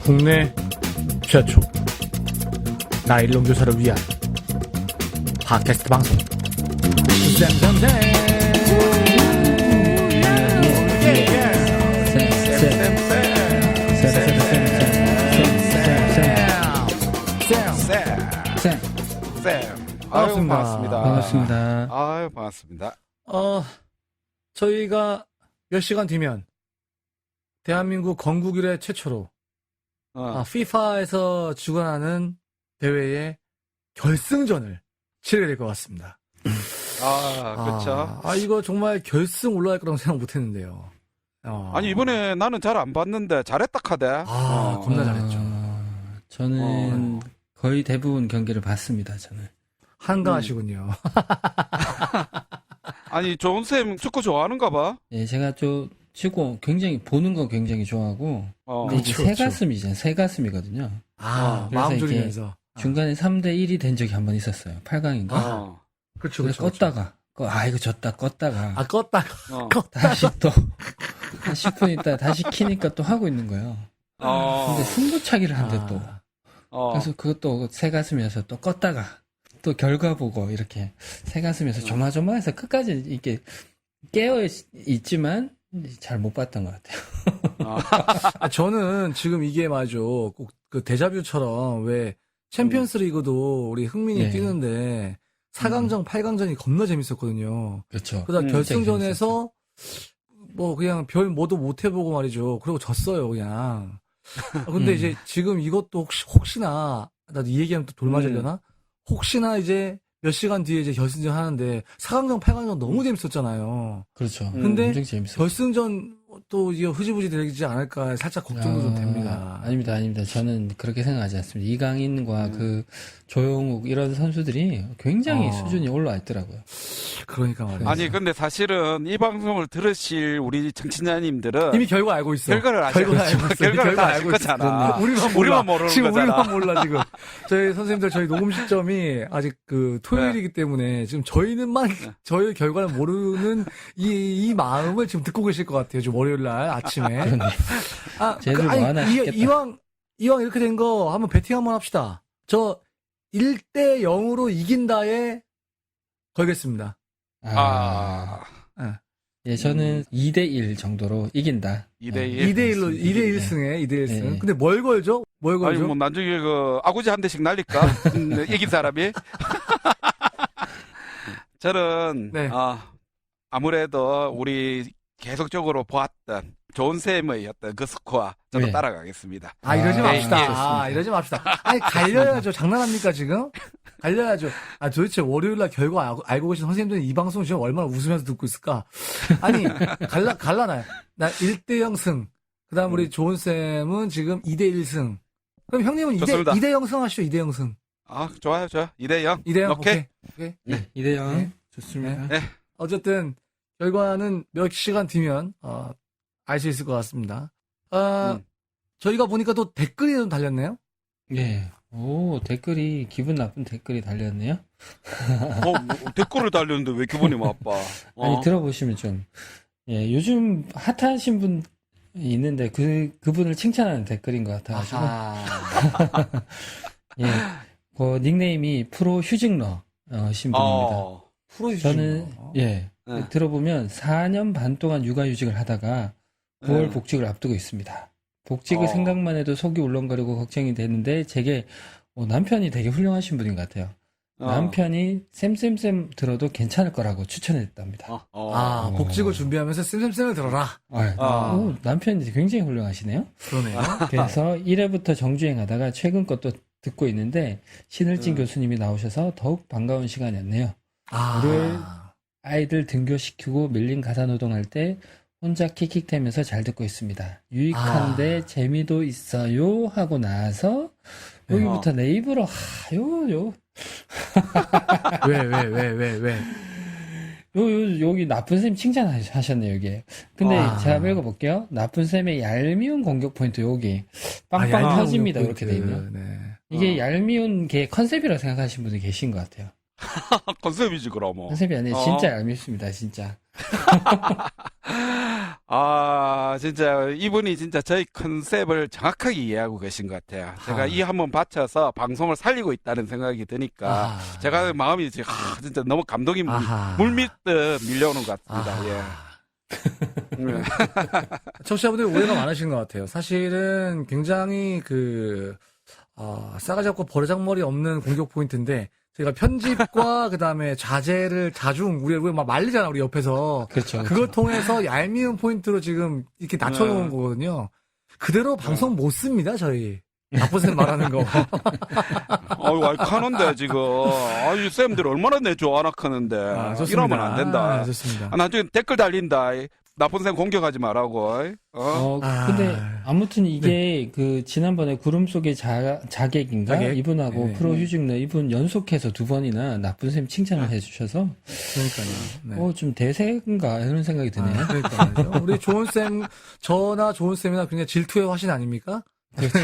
국내 최초 나일론 교사를 위한 팟캐스트 방송 반갑습니다. 반갑습니다. 아유, 반갑습니다. 저희가 몇 시간 뒤면 대한민국 건국 이래 최초로 FIFA에서 주관하는 대회의 결승전을 치르게 될 것 같습니다. 그렇죠. 이거 정말 결승 올라갈 거라고 생각 못 했는데요. 아니, 이번에 나는 잘 안 봤는데 잘했다 카대. 겁나 잘했죠. 저는 거의 대부분 경기를 봤습니다, 저는. 한가하시군요. 아니, 조은쌤 축구 좋아하는가 봐? 예, 제가 축구 굉장히, 보는 거 굉장히 좋아하고. 근데 이게 그렇죠. 새가슴이잖아요. 새가슴이거든요. 마음 그래서 졸이면서. 중간에 3대1이 된 적이 한 번 있었어요. 8강인가? 그렇죠. 껐다가. 이거 졌다, 껐다가. 껐다가. 다시 또, 한 10분 있다 다시 키니까 또 하고 있는 거예요. 근데 승부차기를 한대 또. 그래서 그것도 새가슴이어서 또 껐다가. 또 결과 보고 이렇게 새가슴에서 조마조마해서 끝까지 이렇게 깨어 있지만 잘 못 봤던 것 같아요. 저는 지금 이게 맞아. 꼭 그 데자뷰처럼 왜 챔피언스 리그도 우리 흥민이 뛰는데 4강전, 8강전이 겁나 재밌었거든요. 그렇죠. 그러다 결승전에서 뭐 그냥 별 뭐도 못 해보고 말이죠. 그리고 졌어요, 그냥. 근데 이제 지금 이것도 혹시나 나도 이 얘기하면 또 돌맞으려나? 혹시나 이제 몇 시간 뒤에 이제 결승전 하는데 4강전, 8강전 너무 재밌었잖아요. 그렇죠. 근데 엄청 재밌어요. 결승전 또 이게 흐지부지 되지 않을까 살짝 걱정도 좀 됩니다. 아닙니다. 저는 그렇게 생각하지 않습니다. 이강인과 그 조용욱 이런 선수들이 굉장히 수준이 올라와 있더라고요. 그러니까 말이에요. 아니, 근데 사실은 이 방송을 들으실 우리 정치자님들은 이미 결과 알고 있어. 결과를 알고 있어. 결과를 다 알고 거잖아. 우리만 모르는 지금 거잖아. 우리만 몰라, 지금. 저희 선생님들, 저희 녹음 시점이 아직 그 토요일이기 때문에 지금 저희는만, 저희 결과를 모르는 이 마음을 지금 듣고 계실 것 같아요. 지금 월요일 날 아침에. 쟤들 뭐 하나 싶겠다. 이왕 이렇게 된 거 한번 배팅 한번 합시다. 저 1대 0으로 이긴다에 걸겠습니다. 예, 저는 2대1 정도로 이긴다. 2대1. 2대 1승에 2대 1승. 네. 근데 뭘 걸죠? 아니, 뭐 나중에 아구지 한 대씩 날릴까? 이긴 사람이? 저는 아무래도 우리 계속적으로 보았던 좋은 쌤의 어떤 그 스코어 저도 따라가겠습니다. 이러지 맙시다. 이러지 맙시다. 아니, 갈려야죠. 장난합니까, 지금? 갈려야죠. 도대체 월요일날 결과 알고 계신 선생님들은 이 방송 지금 얼마나 웃으면서 듣고 있을까? 아니, 갈라놔요. 나 1대0 승. 그 다음 우리 좋은쌤은 지금 2대1 승. 그럼 형님은 2대0 승 하시죠, 2대0 승. 좋아요. 2대0. 2대0. 오케이. 네, 2대0. 네. 좋습니다. 네. 어쨌든, 결과는 몇 시간 뒤면, 알 수 있을 것 같습니다. 저희가 보니까 또 댓글이 좀 달렸네요? 예. 댓글이, 기분 나쁜 댓글이 달렸네요? 댓글을 달렸는데 왜 기분이 나빠? 아니, 들어보시면 좀, 예, 요즘 핫하신 분 있는데, 그분을 칭찬하는 댓글인 것 같아가지고. 예. 그 닉네임이 프로 휴직러, 신분입니다. 프로 저는, 들어보면 4년 반 동안 육아휴직을 하다가 9월 복직을 앞두고 있습니다. 복직을 생각만 해도 속이 울렁거리고 걱정이 되는데 제게 남편이 되게 훌륭하신 분인 것 같아요. 남편이 쌤 들어도 괜찮을 거라고 추천했답니다. 복직을 준비하면서 쌤을 들어라. 남편이 굉장히 훌륭하시네요. 그러네요. 그래서 1회부터 정주행하다가 최근 것도 듣고 있는데 신을진 교수님이 나오셔서 더욱 반가운 시간이었네요. 우리 아이들 등교시키고 밀린 가사노동할 때 혼자 킥킥대면서 잘 듣고 있습니다. 유익한데 재미도 있어요 하고 나서 여기부터 내 입으로 왜? 여기 나쁜 쌤 칭찬하셨네요, 여기. 근데 제가 읽어볼게요. 나쁜 쌤의 얄미운 공격 포인트 여기. 빵빵 터집니다, 이렇게 돼 있네요. 이게 얄미운 게 컨셉이라고 생각하시는 분이 계신 것 같아요. 컨셉이지, 그럼. 컨셉이 아니에요. 진짜 얄밉습니다, 진짜. 아, 진짜, 이분이 진짜 저희 컨셉을 정확하게 이해하고 계신 것 같아요. 제가 이 한번 바쳐서 방송을 살리고 있다는 생각이 드니까, 제가 마음이 지금, 진짜 너무 감동이 물밀듯 밀려오는 것 같습니다. 예. 청취자분들 오해가 많으신 것 같아요. 사실은 굉장히 싸가지 없고 버르장머리 없는 공격 포인트인데, 저희가 편집과 그다음에 자제를 자중, 우리 막 말리잖아, 우리 옆에서. 그렇죠. 그걸 통해서 얄미운 포인트로 지금 이렇게 낮춰놓은 거거든요. 그대로 방송 못 씁니다, 저희. 나쁜 쌤 말하는 거. 아유, 알카는데, 지금. 아유, 쌤들 얼마나 내 좋아하는데. 이러면 안 된다. 좋습니다. 나중에 댓글 달린다. 나쁜 쌤 공격하지 말라고. 근데 아무튼 이게 지난번에 구름 속의 자객인가? 자객? 이분하고 네. 프로 휴직너 이분 연속해서 2번이나 나쁜 쌤 칭찬을 해주셔서 그러니까요. 네. 좀 대세인가 이런 생각이 드네요. 그러니까요. 우리 조은쌤, 저나 조은쌤이나 굉장히 질투의 화신 아닙니까? 그렇죠.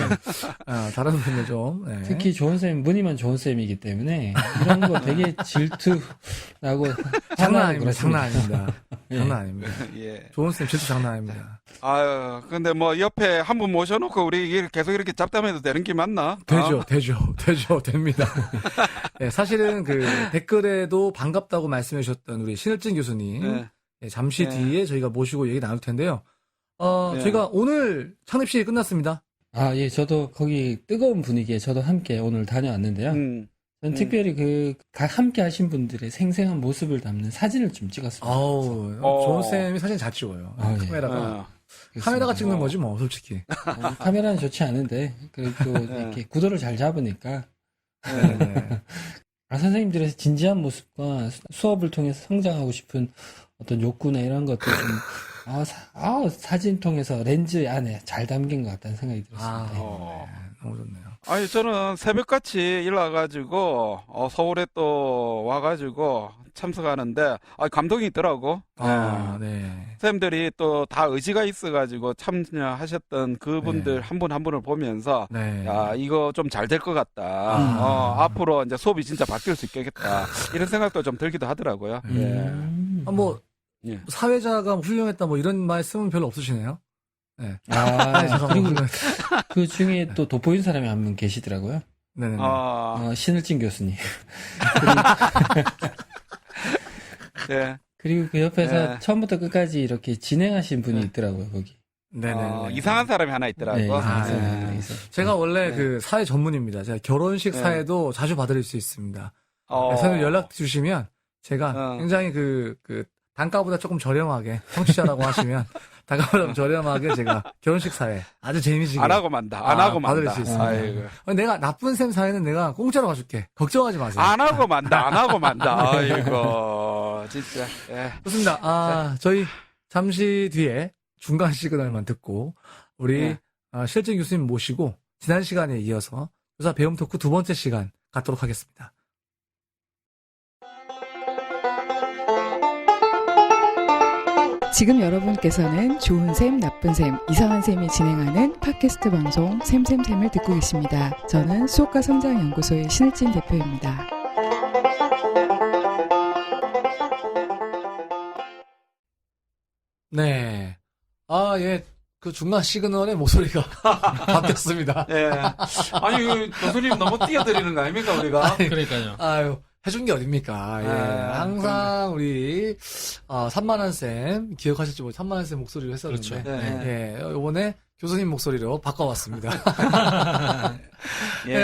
다른 분들 좀. 네. 특히 좋은 쌤, 무늬만 좋은 쌤이기 때문에 이런 거 되게 질투라고 장난 아닙니다. 장난 아닙니다. 예. 장난 아닙니다. 예. 조은쌤 질투 장난 아닙니다. 아유, 근데 뭐 옆에 한 분 모셔놓고 우리 계속 이렇게 잡담해도 되는 게 맞나? 되죠, 됩니다. 네, 사실은 댓글에도 반갑다고 말씀해 주셨던 우리 신을진 교수님. 네. 네, 잠시 네. 뒤에 저희가 모시고 얘기 나눌 텐데요. 네. 저희가 오늘 창립식이 끝났습니다. 예, 저도 거기 뜨거운 분위기에 저도 함께 오늘 다녀왔는데요. 전 특별히 함께 하신 분들의 생생한 모습을 담는 사진을 좀 찍었습니다. 조은쌤이 사진 잘 찍어요. 카메라가. 카메라가 찍는 거지 뭐, 솔직히. 카메라는 좋지 않은데, 그래도 이렇게 구도를 잘 잡으니까. 네. 선생님들의 진지한 모습과 수업을 통해서 성장하고 싶은 어떤 욕구나 이런 것들 좀, 사진 통해서 렌즈 안에 잘 담긴 것 같다는 생각이 들었습니다. 너무 좋네요. 아니, 저는 새벽같이 일어나가지고, 서울에 또 와가지고 참석하는데, 감동이 있더라고. 네. 선생님들이 또 다 의지가 있어가지고 참여하셨던 그분들 한 분 한 분을 보면서, 네. 야, 이거 좀 잘 될 것 같다. 앞으로 이제 수업이 진짜 바뀔 수 있겠다. 이런 생각도 좀 들기도 하더라고요. 사회자가 훌륭했다 이런 말씀은 별로 없으시네요. 네. 그리고 그 중에 또 돋보인 사람이 한 분 계시더라고요. 네네. 신을진 교수님. 네. 그리고 그 옆에서 처음부터 끝까지 이렇게 진행하신 분이 있더라고요, 거기. 네네. 이상한 사람이 하나 있더라고. 네. 제가 원래 사회 전문입니다. 제가 결혼식 사회도 자주 봐드릴 수 있습니다. 선생님 연락 주시면 제가 굉장히 단가보다 조금 저렴하게, 청취자라고 하시면, 단가보다 저렴하게 제가 결혼식 사회 아주 재미지게. 안 하고 만다. 받을 수 있습니다. 내가 나쁜 쌤 사회는 내가 공짜로 가줄게. 걱정하지 마세요. 안 하고 만다. 아이고, 진짜. 예. 좋습니다. 저희 잠시 뒤에 중간 시그널만 듣고, 우리, 실진 교수님 모시고, 지난 시간에 이어서 교사 배움 토크 2번째 시간 갖도록 하겠습니다. 지금 여러분께서는 좋은 쌤, 나쁜 쌤, 이상한 쌤이 진행하는 팟캐스트 방송 쌤쌤쌤을 듣고 계십니다. 저는 수업과 성장연구소의 신을진 대표입니다. 네. 중간 시그널의 목소리가 바뀌었습니다. 예. 아니, 교수님 너무 뛰어드리는 거 아닙니까, 우리가? 그러니까요. 해준 게 어딥니까? 항상 우리, 산만한 쌤, 기억하실지 모르겠어요. 산만한 쌤 목소리로 했었는데. 그렇죠. 요번에 교수님 목소리로 바꿔왔습니다.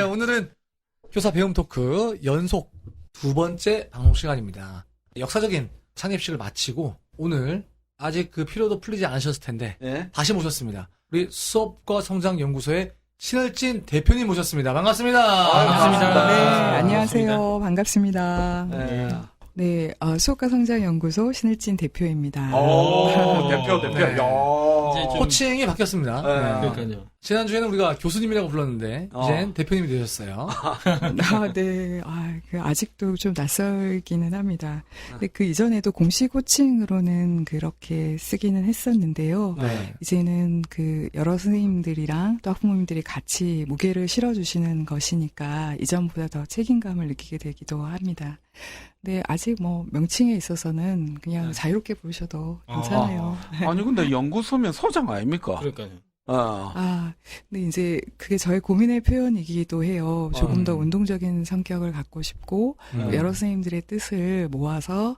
오늘은 교사 배움 토크 연속 2번째 방송 시간입니다. 역사적인 창립식을 마치고, 오늘 아직 피로도 풀리지 않으셨을 텐데, 다시 모셨습니다. 우리 수업과 성장연구소의 신을진 대표님 모셨습니다. 반갑습니다. 반갑습니다. 네, 안녕하세요. 반갑습니다. 수업과 성장연구소 신을진 대표입니다. 대표. 네. 야. 이제 좀 호칭이 바뀌었습니다. 네. 그러니까요. 지난주에는 우리가 교수님이라고 불렀는데 이젠 대표님이 되셨어요. 네. 아직도 좀 낯설기는 합니다. 근데 그 이전에도 공식 호칭으로는 그렇게 쓰기는 했었는데요. 네. 이제는 그 여러 선생님들이랑 또 학부모님들이 같이 무게를 실어주시는 것이니까 이전보다 더 책임감을 느끼게 되기도 합니다. 근데 아직 뭐 명칭에 있어서는 그냥 자유롭게 부르셔도 괜찮아요. 아니 근데 연구소면 소장 아닙니까? 그러니까요. 근데 이제 그게 저의 고민의 표현이기도 해요. 조금 더 운동적인 성격을 갖고 싶고 여러 선생님들의 뜻을 모아서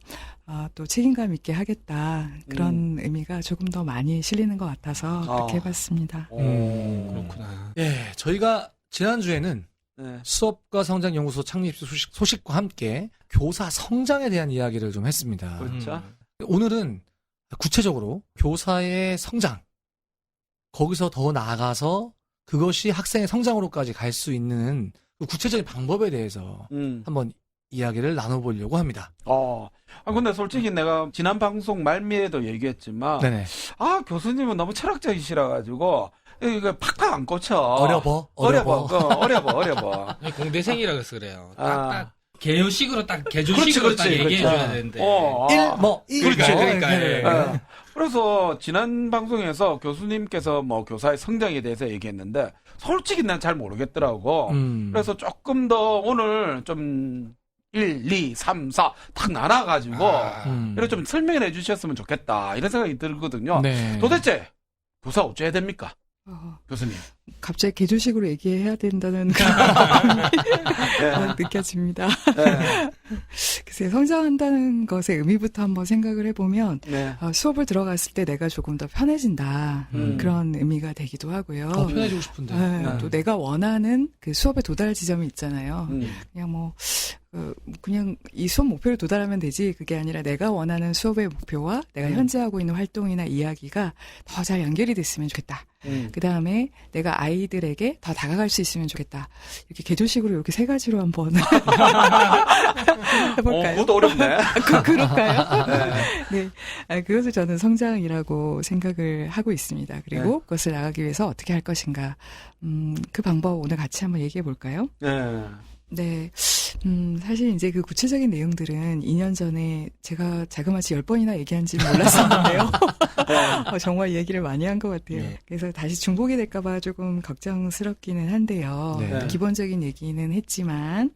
또 책임감 있게 하겠다. 그런 의미가 조금 더 많이 실리는 것 같아서 그렇게 해봤습니다. 그렇구나. 예, 저희가 지난주에는 네. 수업과 성장연구소 창립 소식과 함께 교사 성장에 대한 이야기를 좀 했습니다. 그렇죠. 오늘은 구체적으로 교사의 성장, 거기서 더 나아가서 그것이 학생의 성장으로까지 갈 수 있는 그 구체적인 방법에 대해서 한번 이야기를 나눠보려고 합니다. 근데 솔직히 내가 지난 방송 말미에도 얘기했지만, 네네. 교수님은 너무 철학적이시라가지고, 이거 팍팍 안 꽂혀. 어려워. 어려워. 공대생이라 그래서 그래요. 아. 딱딱 개요식으로 딱 개조식으로 딱 얘기해줘야 되는데. 그러니까. 그래서 지난 방송에서 교수님께서 뭐 교사의 성장에 대해서 얘기했는데 솔직히 난 잘 모르겠더라고. 그래서 조금 더 오늘 좀 1, 2, 3, 4 탁 나눠가지고 이렇게 좀 설명을 해주셨으면 좋겠다 이런 생각이 들거든요. 네. 도대체 교사 어째야 됩니까? 교수님. 갑자기 개조식으로 얘기해야 된다는 그런 느껴집니다. 네. 글쎄 성장한다는 것의 의미부터 한번 생각을 해보면 네. 수업을 들어갔을 때 내가 조금 더 편해진다. 그런 의미가 되기도 하고요. 편해지고 싶은데. 네, 또 내가 원하는 그 수업의 도달 지점이 있잖아요. 그냥 이 수업 목표를 도달하면 되지 그게 아니라 내가 원하는 수업의 목표와 내가 현재 하고 있는 활동이나 이야기가 더 잘 연결이 됐으면 좋겠다. 그 다음에 내가 아이들에게 더 다가갈 수 있으면 좋겠다. 이렇게 개조식으로 이렇게 세 가지로 한번 해볼까요? 그것도 어렵네. 그럴까요? 네. 그것을 저는 성장이라고 생각을 하고 있습니다. 그리고 그것을 나가기 위해서 어떻게 할 것인가. 그 방법 오늘 같이 한번 얘기해 볼까요? 네. 사실 이제 그 구체적인 내용들은 2년 전에 제가 자그마치 10번이나 얘기한지는 몰랐었는데요. 정말 얘기를 많이 한 것 같아요. 네. 그래서 다시 중복이 될까봐 조금 걱정스럽기는 한데요. 네. 기본적인 얘기는 했지만,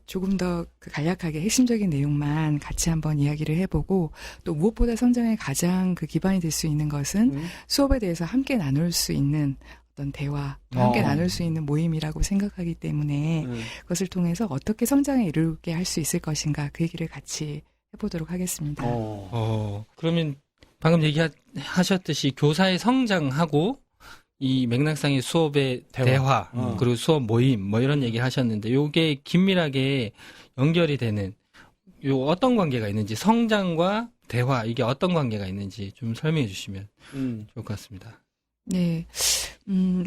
조금 더 그 간략하게 핵심적인 내용만 같이 한번 이야기를 해보고, 또 무엇보다 성장의 가장 그 기반이 될 수 있는 것은 수업에 대해서 함께 나눌 수 있는 어떤 대화, 또 함께 나눌 수 있는 모임이라고 생각하기 때문에 그것을 통해서 어떻게 성장에 이르게 할 수 있을 것인가 그 얘기를 같이 해보도록 하겠습니다. 그러면 방금 얘기하셨듯이 교사의 성장하고 이 맥락상의 수업의 대화 그리고 수업 모임 뭐 이런 얘기를 하셨는데 요게 긴밀하게 연결이 되는 요 어떤 관계가 있는지 성장과 대화 이게 어떤 관계가 있는지 좀 설명해 주시면 좋을 것 같습니다. 네.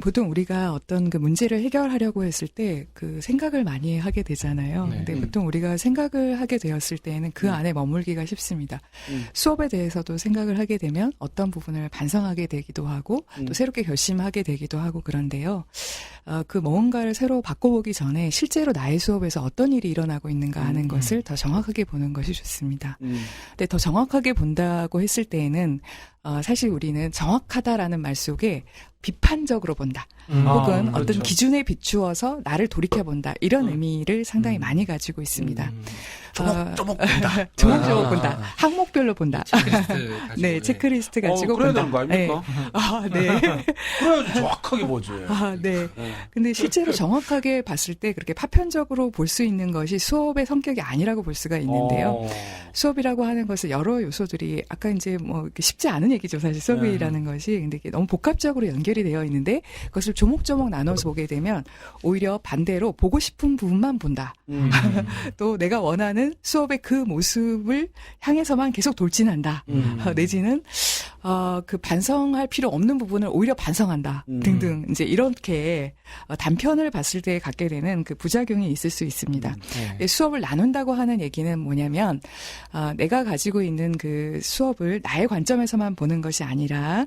보통 우리가 어떤 그 문제를 해결하려고 했을 때 그 생각을 많이 하게 되잖아요. 네. 근데 보통 우리가 생각을 하게 되었을 때에는 그 안에 머물기가 쉽습니다. 수업에 대해서도 생각을 하게 되면 어떤 부분을 반성하게 되기도 하고 또 새롭게 결심하게 되기도 하고 그런데요. 그 뭔가를 새로 바꿔보기 전에 실제로 나의 수업에서 어떤 일이 일어나고 있는가 하는 것을 더 정확하게 보는 것이 좋습니다. 근데 더 정확하게 본다고 했을 때에는 사실 우리는 정확하다라는 말 속에 비판적으로 본다. 혹은 그렇죠. 어떤 기준에 비추어서 나를 돌이켜본다. 이런 의미를 상당히 많이 가지고 있습니다. 조목조목 본다. 조목조목 본다. 항목별로 본다. 체크리스트 가지고. 네, 체크리스트 가지고 그래야 본다. 되는 거 아닙니까? 네. 그래야지 정확하게 보지. 네. 근데 실제로 정확하게 봤을 때 그렇게 파편적으로 볼 수 있는 것이 수업의 성격이 아니라고 볼 수가 있는데요. 수업이라고 하는 것은 여러 요소들이 아까 이제 뭐 쉽지 않은 얘기죠. 사실 수업이라는 것이. 근데 이게 너무 복합적으로 연결이 되어 있는데 그것을 조목조목 나눠서 보게 되면 오히려 반대로 보고 싶은 부분만 본다. 또 내가 원하는 내지는 수업의 그 모습을 향해서만 계속 돌진한다. 내지는 그 반성할 필요 없는 부분을 오히려 반성한다. 등등 이제 이렇게 단편을 봤을 때 갖게 되는 그 부작용이 있을 수 있습니다. 수업을 나눈다고 하는 얘기는 뭐냐면 내가 가지고 있는 그 수업을 나의 관점에서만 보는 것이 아니라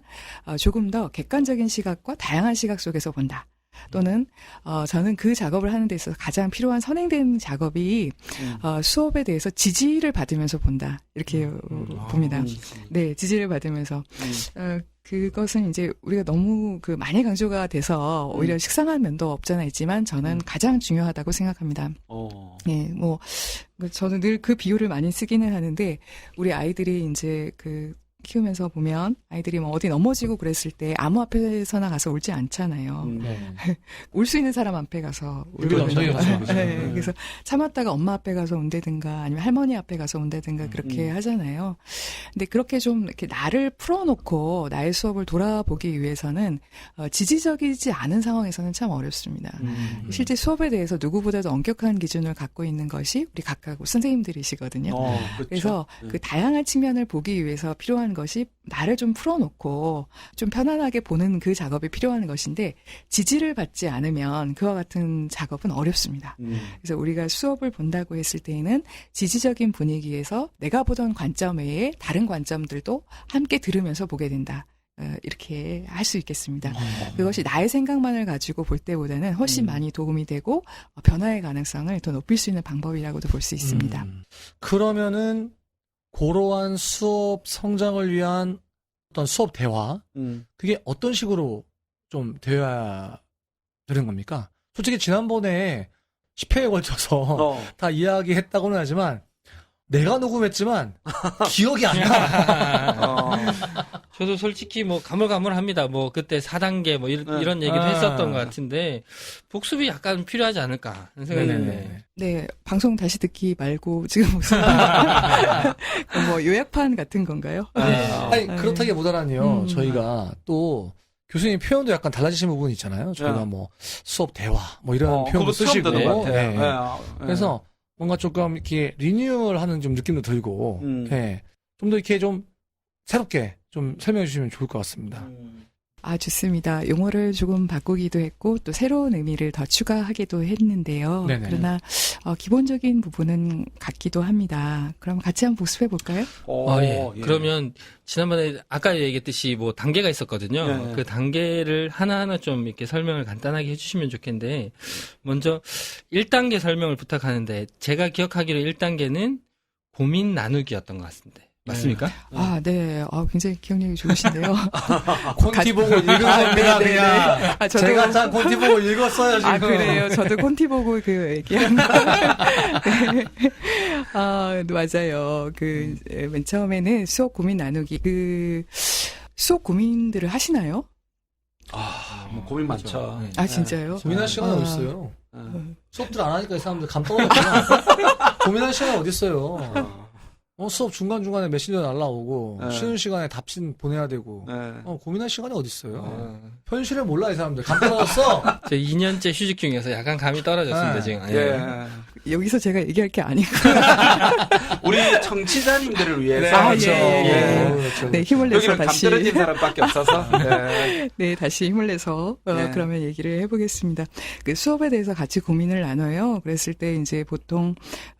조금 더 객관적인 시각과 다양한 시각 속에서 본다. 또는 저는 그 작업을 하는 데 있어서 가장 필요한 선행된 작업이 수업에 대해서 지지를 받으면서 본다. 이렇게 봅니다. 네, 지지를 받으면서. 그것은 이제 우리가 너무 그 많이 강조가 돼서 오히려 식상한 면도 없잖아 있지만 저는 가장 중요하다고 생각합니다. 네, 뭐 저는 늘 그 비유를 많이 쓰기는 하는데 우리 아이들이 이제 그 키우면서 보면 아이들이 뭐 어디 넘어지고 그랬을 때 아무 앞에서나 가서 울지 않잖아요. 울 수 있는 사람 앞에 가서 울거든요. 네, 그래서 참았다가 엄마 앞에 가서 운다든가 아니면 할머니 앞에 가서 운다든가 그렇게 하잖아요. 근데 그렇게 좀 이렇게 나를 풀어놓고 나의 수업을 돌아보기 위해서는 지지적이지 않은 상황에서는 참 어렵습니다. 실제 수업에 대해서 누구보다도 엄격한 기준을 갖고 있는 것이 우리 각각 선생님들이시거든요. 그렇죠. 그래서 그 다양한 측면을 보기 위해서 필요한 것이 나를 좀 풀어놓고 좀 편안하게 보는 그 작업이 필요한 것인데 지지를 받지 않으면 그와 같은 작업은 어렵습니다. 그래서 우리가 수업을 본다고 했을 때에는 지지적인 분위기에서 내가 보던 관점 외에 다른 관점들도 함께 들으면서 보게 된다. 이렇게 할 수 있겠습니다. 그것이 나의 생각만을 가지고 볼 때보다는 훨씬 많이 도움이 되고 변화의 가능성을 더 높일 수 있는 방법이라고도 볼 수 있습니다. 그러면은 고러한 수업 성장을 위한 어떤 수업 대화, 그게 어떤 식으로 좀 되어야 되는 겁니까? 솔직히 지난번에 10회에 걸쳐서 다 이야기했다고는 하지만 내가 녹음했지만 기억이 안 나. 저도 솔직히 뭐 가물가물합니다. 뭐 그때 4단계 뭐 이런 얘기를 했었던 것 같은데 복습이 약간 필요하지 않을까 하는 생각이 드네요. 네, 방송 다시 듣기 말고 지금 무슨 뭐 요약판 같은 건가요? 아니 그렇다기보다는요. 저희가 또 교수님 표현도 약간 달라지신 부분이 있잖아요. 저희가 뭐 수업 대화 뭐 이런 표현도 쓰시고. 네. 그래서 뭔가 조금 이렇게 리뉴얼하는 좀 느낌도 들고, 좀 더 이렇게 좀 새롭게 좀 설명해 주시면 좋을 것 같습니다. 아, 좋습니다. 용어를 조금 바꾸기도 했고 또 새로운 의미를 더 추가하기도 했는데요. 네네. 그러나 기본적인 부분은 같기도 합니다. 그럼 같이 한번 복습해 볼까요? 예. 그러면 지난번에 아까 얘기했듯이 뭐 단계가 있었거든요. 그 단계를 하나하나 좀 이렇게 설명을 간단하게 해주시면 좋겠는데 먼저 1단계 설명을 부탁하는데 제가 기억하기로 1단계는 고민 나누기였던 것 같습니다. 맞습니까? 아, 네. 굉장히 기억력이 좋으신데요. 콘티 보고 읽은 겁니다, 네네네. 그냥. 아, 저도- 제가 참 콘티 보고 읽었어요, 지금. 아, 그래요. 저도 콘티 보고 그 얘기한 거. 네. 아, 맞아요. 맨 처음에는 수업 고민 나누기. 수업 고민들을 하시나요? 뭐 고민 많죠. 아, 진짜요? 고민할 시간이 어딨어요. 수업들 안 하니까 이 사람들 감 떨어졌구나. 고민할 시간이 어딨어요. 수업 중간중간에 메신저 날라오고, 쉬는 시간에 답신 보내야 되고, 고민할 시간이 어딨어요. 현실을 몰라, 이 사람들. 감 떨어졌어! 저 2년째 휴직 중이어서 약간 감이 떨어졌습니다, 지금. 여기서 제가 얘기할 게 아니고. 우리 청취자님들을 위해서. 그렇죠. 그렇죠. 네, 힘을 내서 여기는 감 다시. 떨어진 사람밖에 없어서. 네, 다시 힘을 내서 네. 그러면 얘기를 해보겠습니다. 수업에 대해서 같이 고민을 나눠요. 그랬을 때 이제 보통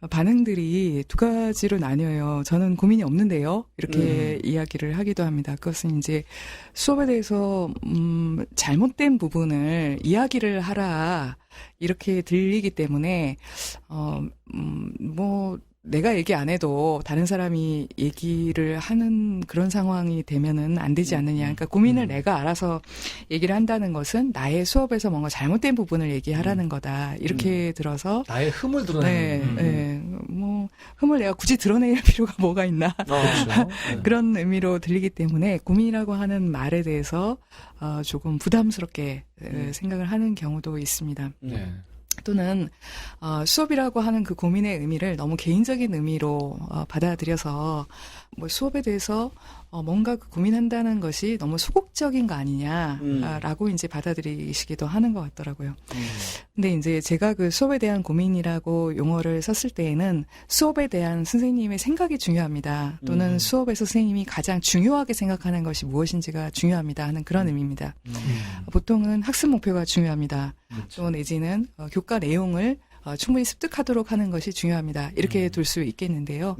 반응들이 두 가지로 나뉘어요. 저는 고민이 없는데요. 이렇게 이야기를 하기도 합니다. 그것은 이제 수업에 대해서 잘못된 부분을 이야기를 하라 이렇게 들리기 때문에 뭐 내가 얘기 안 해도 다른 사람이 얘기를 하는 그런 상황이 되면은 안 되지 않느냐. 그러니까 고민을 내가 알아서 얘기를 한다는 것은 나의 수업에서 뭔가 잘못된 부분을 얘기하라는 거다. 이렇게 들어서 나의 흠을 드러내는. 뭐 흠을 내가 굳이 드러낼 필요가 뭐가 있나. 그렇죠. 그런 의미로 들리기 때문에 고민이라고 하는 말에 대해서 조금 부담스럽게 생각을 하는 경우도 있습니다. 네. 또는 수업이라고 하는 그 고민의 의미를 너무 개인적인 의미로 받아들여서 뭐 수업에 대해서 뭔가 그 고민한다는 것이 너무 소극적인 거 아니냐라고 이제 받아들이시기도 하는 것 같더라고요. 근데 이제 제가 그 수업에 대한 고민이라고 용어를 썼을 때에는 수업에 대한 선생님의 생각이 중요합니다. 또는 수업에서 선생님이 가장 중요하게 생각하는 것이 무엇인지가 중요합니다 하는 그런 의미입니다. 보통은 학습 목표가 중요합니다. 또 내지는 교과 내용을 충분히 습득하도록 하는 것이 중요합니다. 이렇게 둘 수 있겠는데요.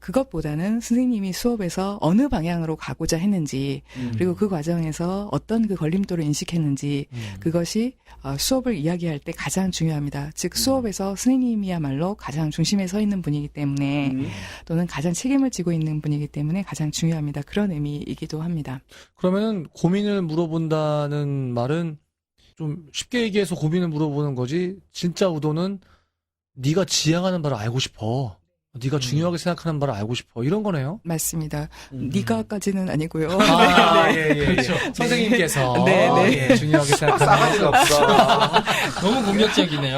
그것보다는 선생님이 수업에서 어느 방향으로 가고자 했는지, 그리고 그 과정에서 어떤 그 걸림돌을 인식했는지, 그것이 수업을 이야기할 때 가장 중요합니다. 즉 수업에서 선생님이야말로 가장 중심에 서 있는 분이기 때문에, 또는 가장 책임을 지고 있는 분이기 때문에 가장 중요합니다. 그런 의미이기도 합니다. 그러면은 고민을 물어본다는 말은 좀 쉽게 얘기해서 고민을 물어보는 거지, 진짜 의도는 네가 지향하는 바를 알고 싶어, 네가 중요하게 생각하는 바를 알고 싶어, 이런 거네요. 맞습니다. 네가까지는 아니고요. 그렇죠. 선생님께서 네. 중요하게 생각하는 싸가지가 없어. 너무 공격적이네요.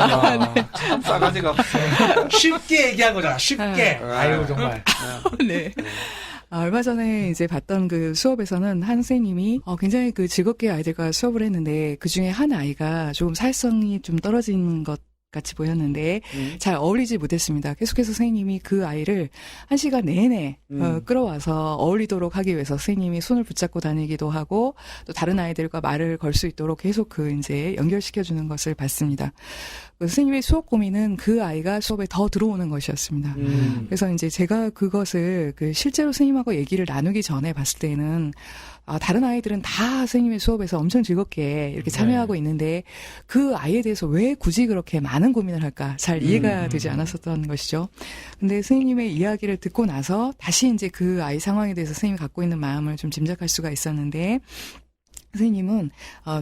참 싸가지가 없어. 쉽게 얘기한 거잖아. 쉽게. 아유 정말. 네. 얼마 전에 이제 봤던 그 수업에서는 한 선생님이 굉장히 그 즐겁게 아이들과 수업을 했는데 그 중에 한 아이가 조금 사회성이 좀 떨어진 것 같이 보였는데 잘 어울리지 못했습니다. 계속해서 선생님이 그 아이를 1시간 내내 끌어와서 어울리도록 하기 위해서 선생님이 손을 붙잡고 다니기도 하고 또 다른 아이들과 말을 걸 수 있도록 계속 그 이제 연결시켜주는 것을 봤습니다. 선생님의 수업 고민은 그 아이가 수업에 더 들어오는 것이었습니다. 그래서 이제 제가 그것을 그 실제로 선생님하고 얘기를 나누기 전에 봤을 때는 다른 아이들은 다 선생님의 수업에서 엄청 즐겁게 이렇게 참여하고 있는데 그 아이에 대해서 왜 굳이 그렇게 많은 고민을 할까 잘 이해가 되지 않았었던 것이죠. 근데 선생님의 이야기를 듣고 나서 다시 이제 그 아이 상황에 대해서 선생님이 갖고 있는 마음을 좀 짐작할 수가 있었는데 선생님은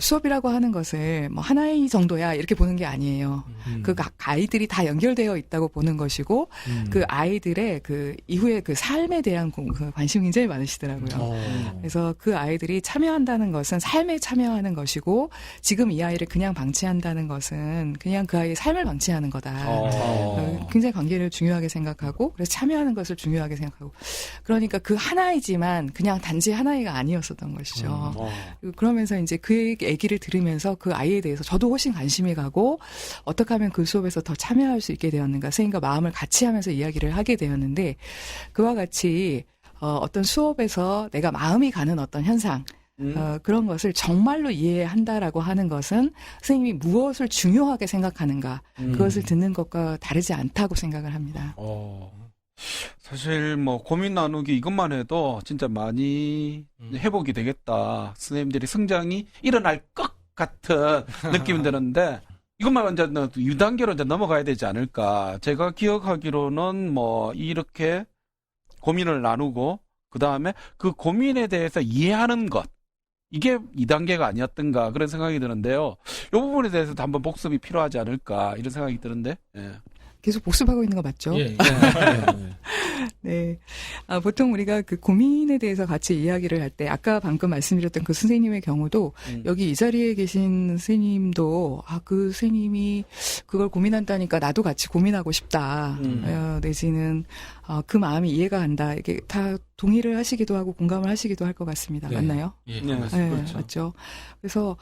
수업이라고 하는 것을 뭐 하나의 정도야 이렇게 보는 게 아니에요. 그 아이들이 다 연결되어 있다고 보는 것이고 그 아이들의 그 이후에 그 삶에 대한 그 관심이 굉장히 많으시더라고요. 그래서 그 아이들이 참여한다는 것은 삶에 참여하는 것이고 지금 이 아이를 그냥 방치한다는 것은 그냥 그 아이의 삶을 방치하는 거다. 굉장히 관계를 중요하게 생각하고 그래서 참여하는 것을 중요하게 생각하고 그러니까 그 하나이지만 그냥 단지 하나이가 아니었었던 것이죠. 그러면서 이제 그 얘기를 들으면서 그 아이에 대해서 저도 훨씬 관심이 가고 어떻게 하면 그 수업에서 더 참여할 수 있게 되었는가 선생님과 마음을 같이 하면서 이야기를 하게 되었는데 그와 같이 어떤 수업에서 내가 마음이 가는 어떤 현상 그런 것을 정말로 이해한다라고 하는 것은 선생님이 무엇을 중요하게 생각하는가 그것을 듣는 것과 다르지 않다고 생각을 합니다. 사실 뭐 고민 나누기 이것만 해도 진짜 많이 회복이 되겠다. 선생님들이 성장이 일어날 것 같은 느낌이 드는데 이것만 이제 유단계로 이제 넘어가야 되지 않을까. 제가 기억하기로는 뭐 이렇게 고민을 나누고 그 다음에 그 고민에 대해서 이해하는 것. 이게 2단계가 아니었던가 그런 생각이 드는데요. 이 부분에 대해서도 한번 복습이 필요하지 않을까 이런 생각이 드는데. 예. 계속 복습하고 있는 거 맞죠? 예. 네. 보통 우리가 그 고민에 대해서 같이 이야기를 할 때, 아까 방금 말씀드렸던 그 선생님의 경우도, 여기 이 자리에 계신 선생님도, 그 선생님이 그걸 고민한다니까 나도 같이 고민하고 싶다. 내지는, 그 마음이 이해가 간다. 이게 다 동의를 하시기도 하고 공감을 하시기도 할 것 같습니다. 네. 맞나요? 예. 네, 그렇죠. 맞죠. 그래서,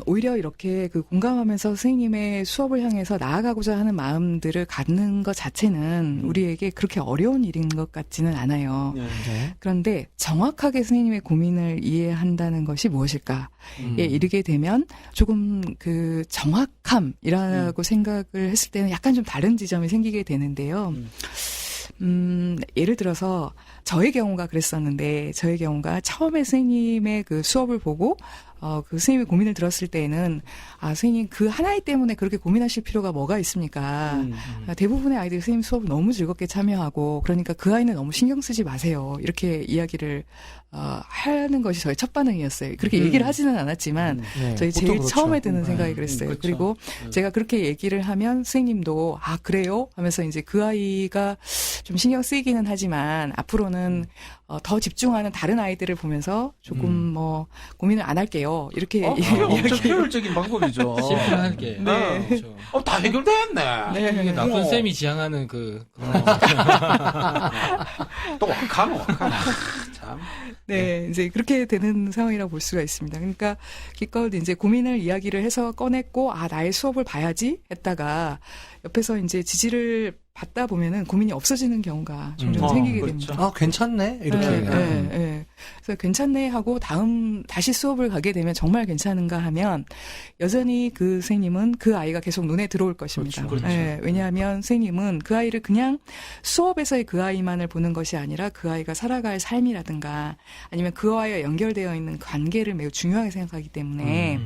오히려 이렇게 그 공감하면서 선생님의 수업을 향해서 나아가고자 하는 마음들을 갖는 것 자체는 우리에게 그렇게 어려운 일인 것 같지는 않아요. 네. 그런데 정확하게 선생님의 고민을 이해한다는 것이 무엇일까에 이르게 되면 조금 그 정확함이라고 생각을 했을 때는 약간 좀 다른 지점이 생기게 되는데요. 예를 들어서 저의 경우가 그랬었는데 저의 경우가 처음에 선생님의 그 수업을 보고 그 선생님의 고민을 들었을 때에는 선생님 그 하나이 때문에 그렇게 고민하실 필요가 뭐가 있습니까? 대부분의 아이들이 선생님 수업을 너무 즐겁게 참여하고 그러니까 그 아이는 너무 신경 쓰지 마세요. 이렇게 이야기를 하는 것이 저의 첫 반응이었어요. 그렇게 얘기를 하지는 않았지만 저희 제일 그렇죠. 처음에 드는 생각이 그랬어요. 그렇죠. 그리고 제가 그렇게 얘기를 하면 선생님도 그래요? 하면서 이제 그 아이가 좀 신경 쓰이기는 하지만 앞으로는 더 집중하는 다른 아이들을 보면서 조금 뭐 고민을 안 할게요. 이렇게 엄청 효율적인 방법이죠. 심플하게. 네. 그렇죠. 다 해결됐네. 네. 이게 나쁜 쌤이 지향하는 그 또 wak하노. 참. 네, 이제 그렇게 되는 상황이라고 볼 수가 있습니다. 그러니까 기껏 이제 고민을 이야기를 해서 꺼냈고, 아, 나의 수업을 봐야지 했다가 옆에서 이제 지지를 받다 보면은 고민이 없어지는 경우가 종종 생기게 그렇죠. 됩니다. 아, 괜찮네? 이렇게. 네. 그래서 괜찮네 하고 다시 수업을 가게 되면 정말 괜찮은가 하면 여전히 그 선생님은 그 아이가 계속 눈에 들어올 것입니다. 그렇죠. 네, 왜냐하면 선생님은 그 아이를 그냥 수업에서의 그 아이만을 보는 것이 아니라 그 아이가 살아갈 삶이라든가 아니면 그와의 연결되어 있는 관계를 매우 중요하게 생각하기 때문에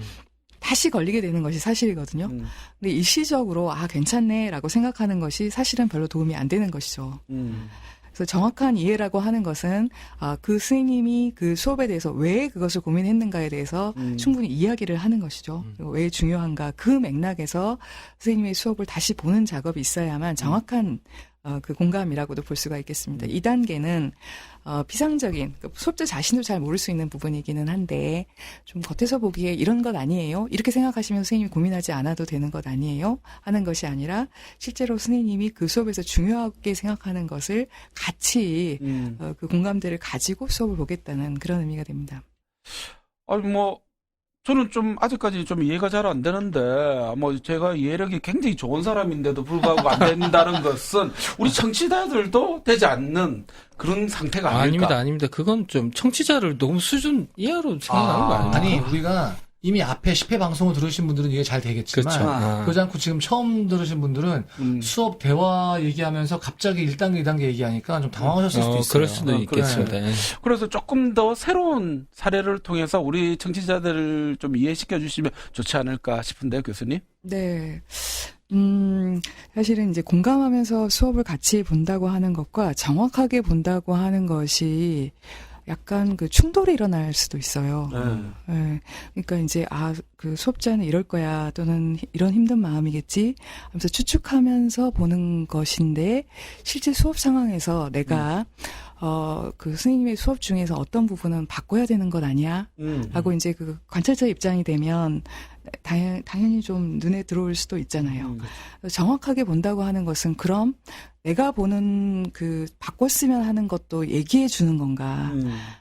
다시 걸리게 되는 것이 사실이거든요. 근데 일시적으로 괜찮네라고 생각하는 것이 사실은 별로 도움이 안 되는 것이죠. 그래서 정확한 이해라고 하는 것은 그 선생님이 그 수업에 대해서 왜 그것을 고민했는가에 대해서 충분히 이야기를 하는 것이죠. 그리고 왜 중요한가 그 맥락에서 선생님의 수업을 다시 보는 작업이 있어야만 정확한 그 공감이라고도 볼 수가 있겠습니다. 2단계는 비상적인 수업자 자신도 잘 모를 수 있는 부분이기는 한데 좀 겉에서 보기에 이런 것 아니에요? 이렇게 생각하시면 선생님이 고민하지 않아도 되는 것 아니에요? 하는 것이 아니라 실제로 선생님이 그 수업에서 중요하게 생각하는 것을 같이 그 공감대를 가지고 수업을 보겠다는 그런 의미가 됩니다. 아니 저는 좀 아직까지 좀 이해가 잘 안 되는데 제가 이해력이 굉장히 좋은 사람인데도 불구하고 안 된다는 것은 우리 청취자들도 되지 않는 그런 상태가 아닐까? 아닙니다. 그건 좀 청취자를 너무 수준 이하로 생각하는 거 아닙니까? 아니, 우리가 이미 앞에 10회 방송을 들으신 분들은 이게 잘 되겠지만 그렇죠. 그러지 않고 지금 처음 들으신 분들은 수업 대화 얘기하면서 갑자기 1단계, 2단계 얘기하니까 좀 당황하셨을 수도 있어요. 그럴 수도 있겠습니다. 그래. 그래서 조금 더 새로운 사례를 통해서 우리 청취자들을 좀 이해시켜 주시면 좋지 않을까 싶은데요, 교수님? 네. 사실은 이제 공감하면서 수업을 같이 본다고 하는 것과 정확하게 본다고 하는 것이 약간 그 충돌이 일어날 수도 있어요. 네. 그러니까 이제 그 수업자는 이럴 거야 또는 이런 힘든 마음이겠지 하면서 추측하면서 보는 것인데 실제 수업 상황에서 내가 그 선생님의 수업 중에서 어떤 부분은 바꿔야 되는 것 아니야? 하고 이제 그 관찰자 입장이 되면 당연히 좀 눈에 들어올 수도 있잖아요. 정확하게 본다고 하는 것은 그럼 내가 보는 그 바꿨으면 하는 것도 얘기해 주는 건가?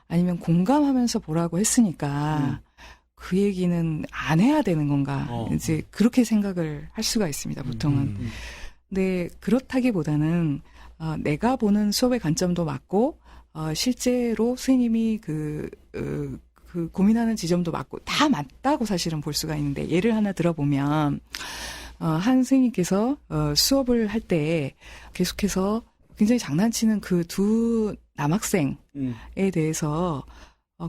아니면 공감하면서 보라고 했으니까 그 얘기는 안 해야 되는 건가? 이제 그렇게 생각을 할 수가 있습니다, 보통은. 근데 그렇다기보다는 내가 보는 수업의 관점도 맞고 실제로 선생님이 그 고민하는 지점도 맞고 다 맞다고 사실은 볼 수가 있는데 예를 하나 들어보면 한 선생님께서 수업을 할 때 계속해서 굉장히 장난치는 그 두 남학생에 대해서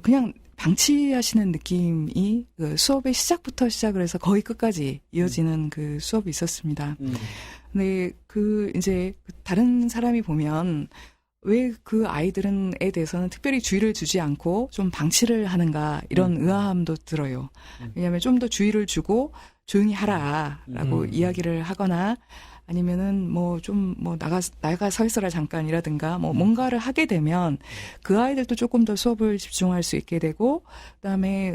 그냥 방치하시는 느낌이 그 수업의 시작부터 시작을 해서 거의 끝까지 이어지는 그 수업이 있었습니다. 근데 이제 다른 사람이 보면 왜 그 아이들에 대해서는 특별히 주의를 주지 않고 좀 방치를 하는가 이런 의아함도 들어요. 왜냐하면 좀 더 주의를 주고 조용히 하라라고 이야기를 하거나 아니면은 나가 서 있어라 잠깐이라든가 뭔가를 하게 되면 그 아이들도 조금 더 수업을 집중할 수 있게 되고 그다음에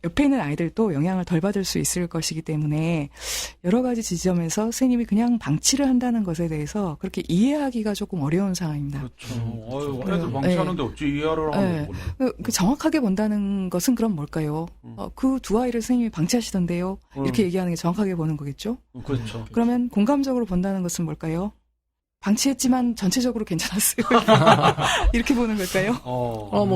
옆에 있는 아이들도 영향을 덜 받을 수 있을 것이기 때문에 여러 가지 지점에서 선생님이 그냥 방치를 한다는 것에 대해서 그렇게 이해하기가 조금 어려운 상황입니다. 그렇죠. 애들 방치하는데 어찌 이해를 하는 거구나. 그 정확하게 본다는 것은 그럼 뭘까요? 그 두 아이를 선생님이 방치하시던데요. 이렇게 얘기하는 게 정확하게 보는 거겠죠? 그렇죠. 그러면 공감적으로 본다는 것은 뭘까요? 방치했지만 전체적으로 괜찮았어요. 이렇게 보는 걸까요?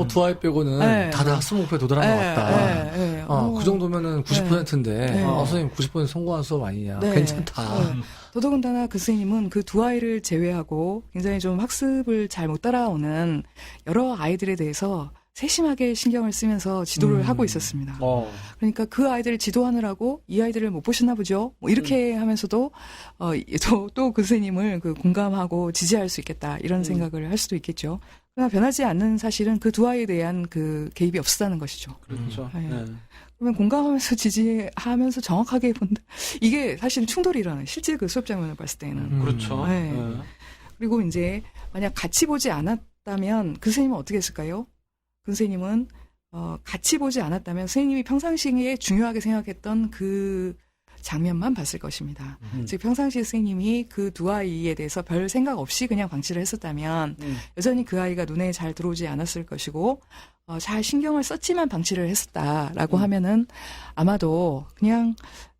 두 아이 빼고는 다들 학습 목표에 도달한 것 같다. 그 정도면은 90%인데, 선생님 90% 성공한 수업 아니냐. 괜찮다. 더더군다나 그 선생님은 그 두 아이를 제외하고 굉장히 좀 학습을 잘 못 따라오는 여러 아이들에 대해서 세심하게 신경을 쓰면서 지도를 하고 있었습니다. 그러니까 그 아이들을 지도하느라고 이 아이들을 못 보셨나 보죠. 이렇게 하면서도 또 그 선생님을 공감하고 지지할 수 있겠다 이런 생각을 할 수도 있겠죠. 그러나 변하지 않는 사실은 그 두 아이에 대한 그 개입이 없었다는 것이죠. 그렇죠. 그러면 공감하면서 지지하면서 정확하게 본다. 이게 사실은 충돌이 일어나요. 실제 그 수업 장면을 봤을 때는. 그렇죠. 그리고 이제 만약 같이 보지 않았다면 그 선생님은 어떻게 했을까요? 그 선생님은 같이 보지 않았다면 선생님이 평상시에 중요하게 생각했던 그 장면만 봤을 것입니다. 즉 평상시에 선생님이 그 두 아이에 대해서 별 생각 없이 그냥 방치를 했었다면 여전히 그 아이가 눈에 잘 들어오지 않았을 것이고 잘 신경을 썼지만 방치를 했었다라고 하면은 아마도 그냥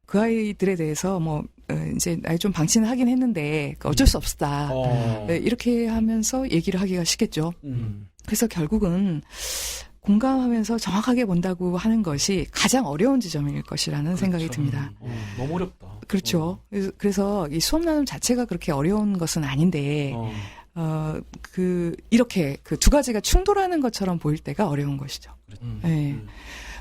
그 아이들에 대해서 뭐 이제 나이 좀 방치는 하긴 했는데 어쩔 수 없었다. 네, 이렇게 하면서 얘기를 하기가 쉽겠죠. 그래서 결국은 공감하면서 정확하게 본다고 하는 것이 가장 어려운 지점일 것이라는 생각이 듭니다. 너무 어렵다. 그렇죠. 그래서 이 수업 나눔 자체가 그렇게 어려운 것은 아닌데 이렇게 그 두 가지가 충돌하는 것처럼 보일 때가 어려운 것이죠. 네.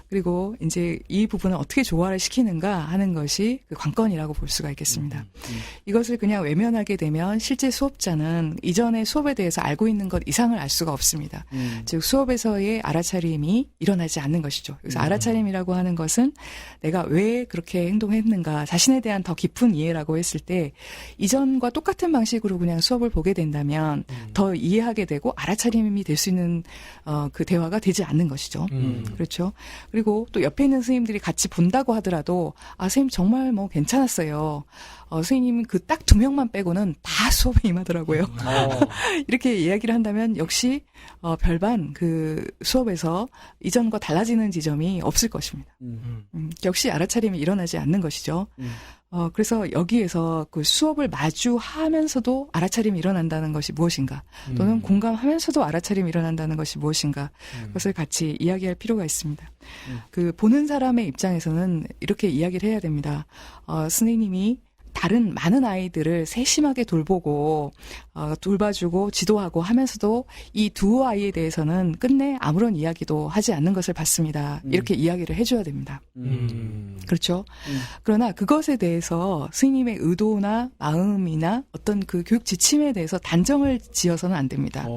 그리고 이제 이 부분을 어떻게 조화를 시키는가 하는 것이 그 관건이라고 볼 수가 있겠습니다. 이것을 그냥 외면하게 되면 실제 수업자는 이전의 수업에 대해서 알고 있는 것 이상을 알 수가 없습니다. 즉 수업에서의 알아차림이 일어나지 않는 것이죠. 그래서 알아차림이라고 하는 것은 내가 왜 그렇게 행동했는가 자신에 대한 더 깊은 이해라고 했을 때 이전과 똑같은 방식으로 그냥 수업을 보게 된다면 더 이해하게 되고 알아차림이 될 수 있는 그 대화가 되지 않는 것이죠. 그렇죠. 그리고 또 옆에 있는 선생님들이 같이 본다고 하더라도 선생님 정말 뭐 괜찮았어요. 선생님은 그 딱 2명만 빼고는 다 수업에 임하더라고요. 이렇게 이야기를 한다면 역시 별반 그 수업에서 이전과 달라지는 지점이 없을 것입니다. 역시 알아차림이 일어나지 않는 것이죠. 그래서 여기에서 그 수업을 마주하면서도 알아차림이 일어난다는 것이 무엇인가 또는 공감하면서도 알아차림이 일어난다는 것이 무엇인가 그것을 같이 이야기할 필요가 있습니다. 그 보는 사람의 입장에서는 이렇게 이야기를 해야 됩니다. 선생님이 다른 많은 아이들을 세심하게 돌보고 돌봐주고 지도하고 하면서도 이 두 아이에 대해서는 끝내 아무런 이야기도 하지 않는 것을 봤습니다. 이렇게 이야기를 해줘야 됩니다. 그렇죠. 그러나 그것에 대해서 스님의 의도나 마음이나 어떤 그 교육 지침에 대해서 단정을 지어서는 안 됩니다.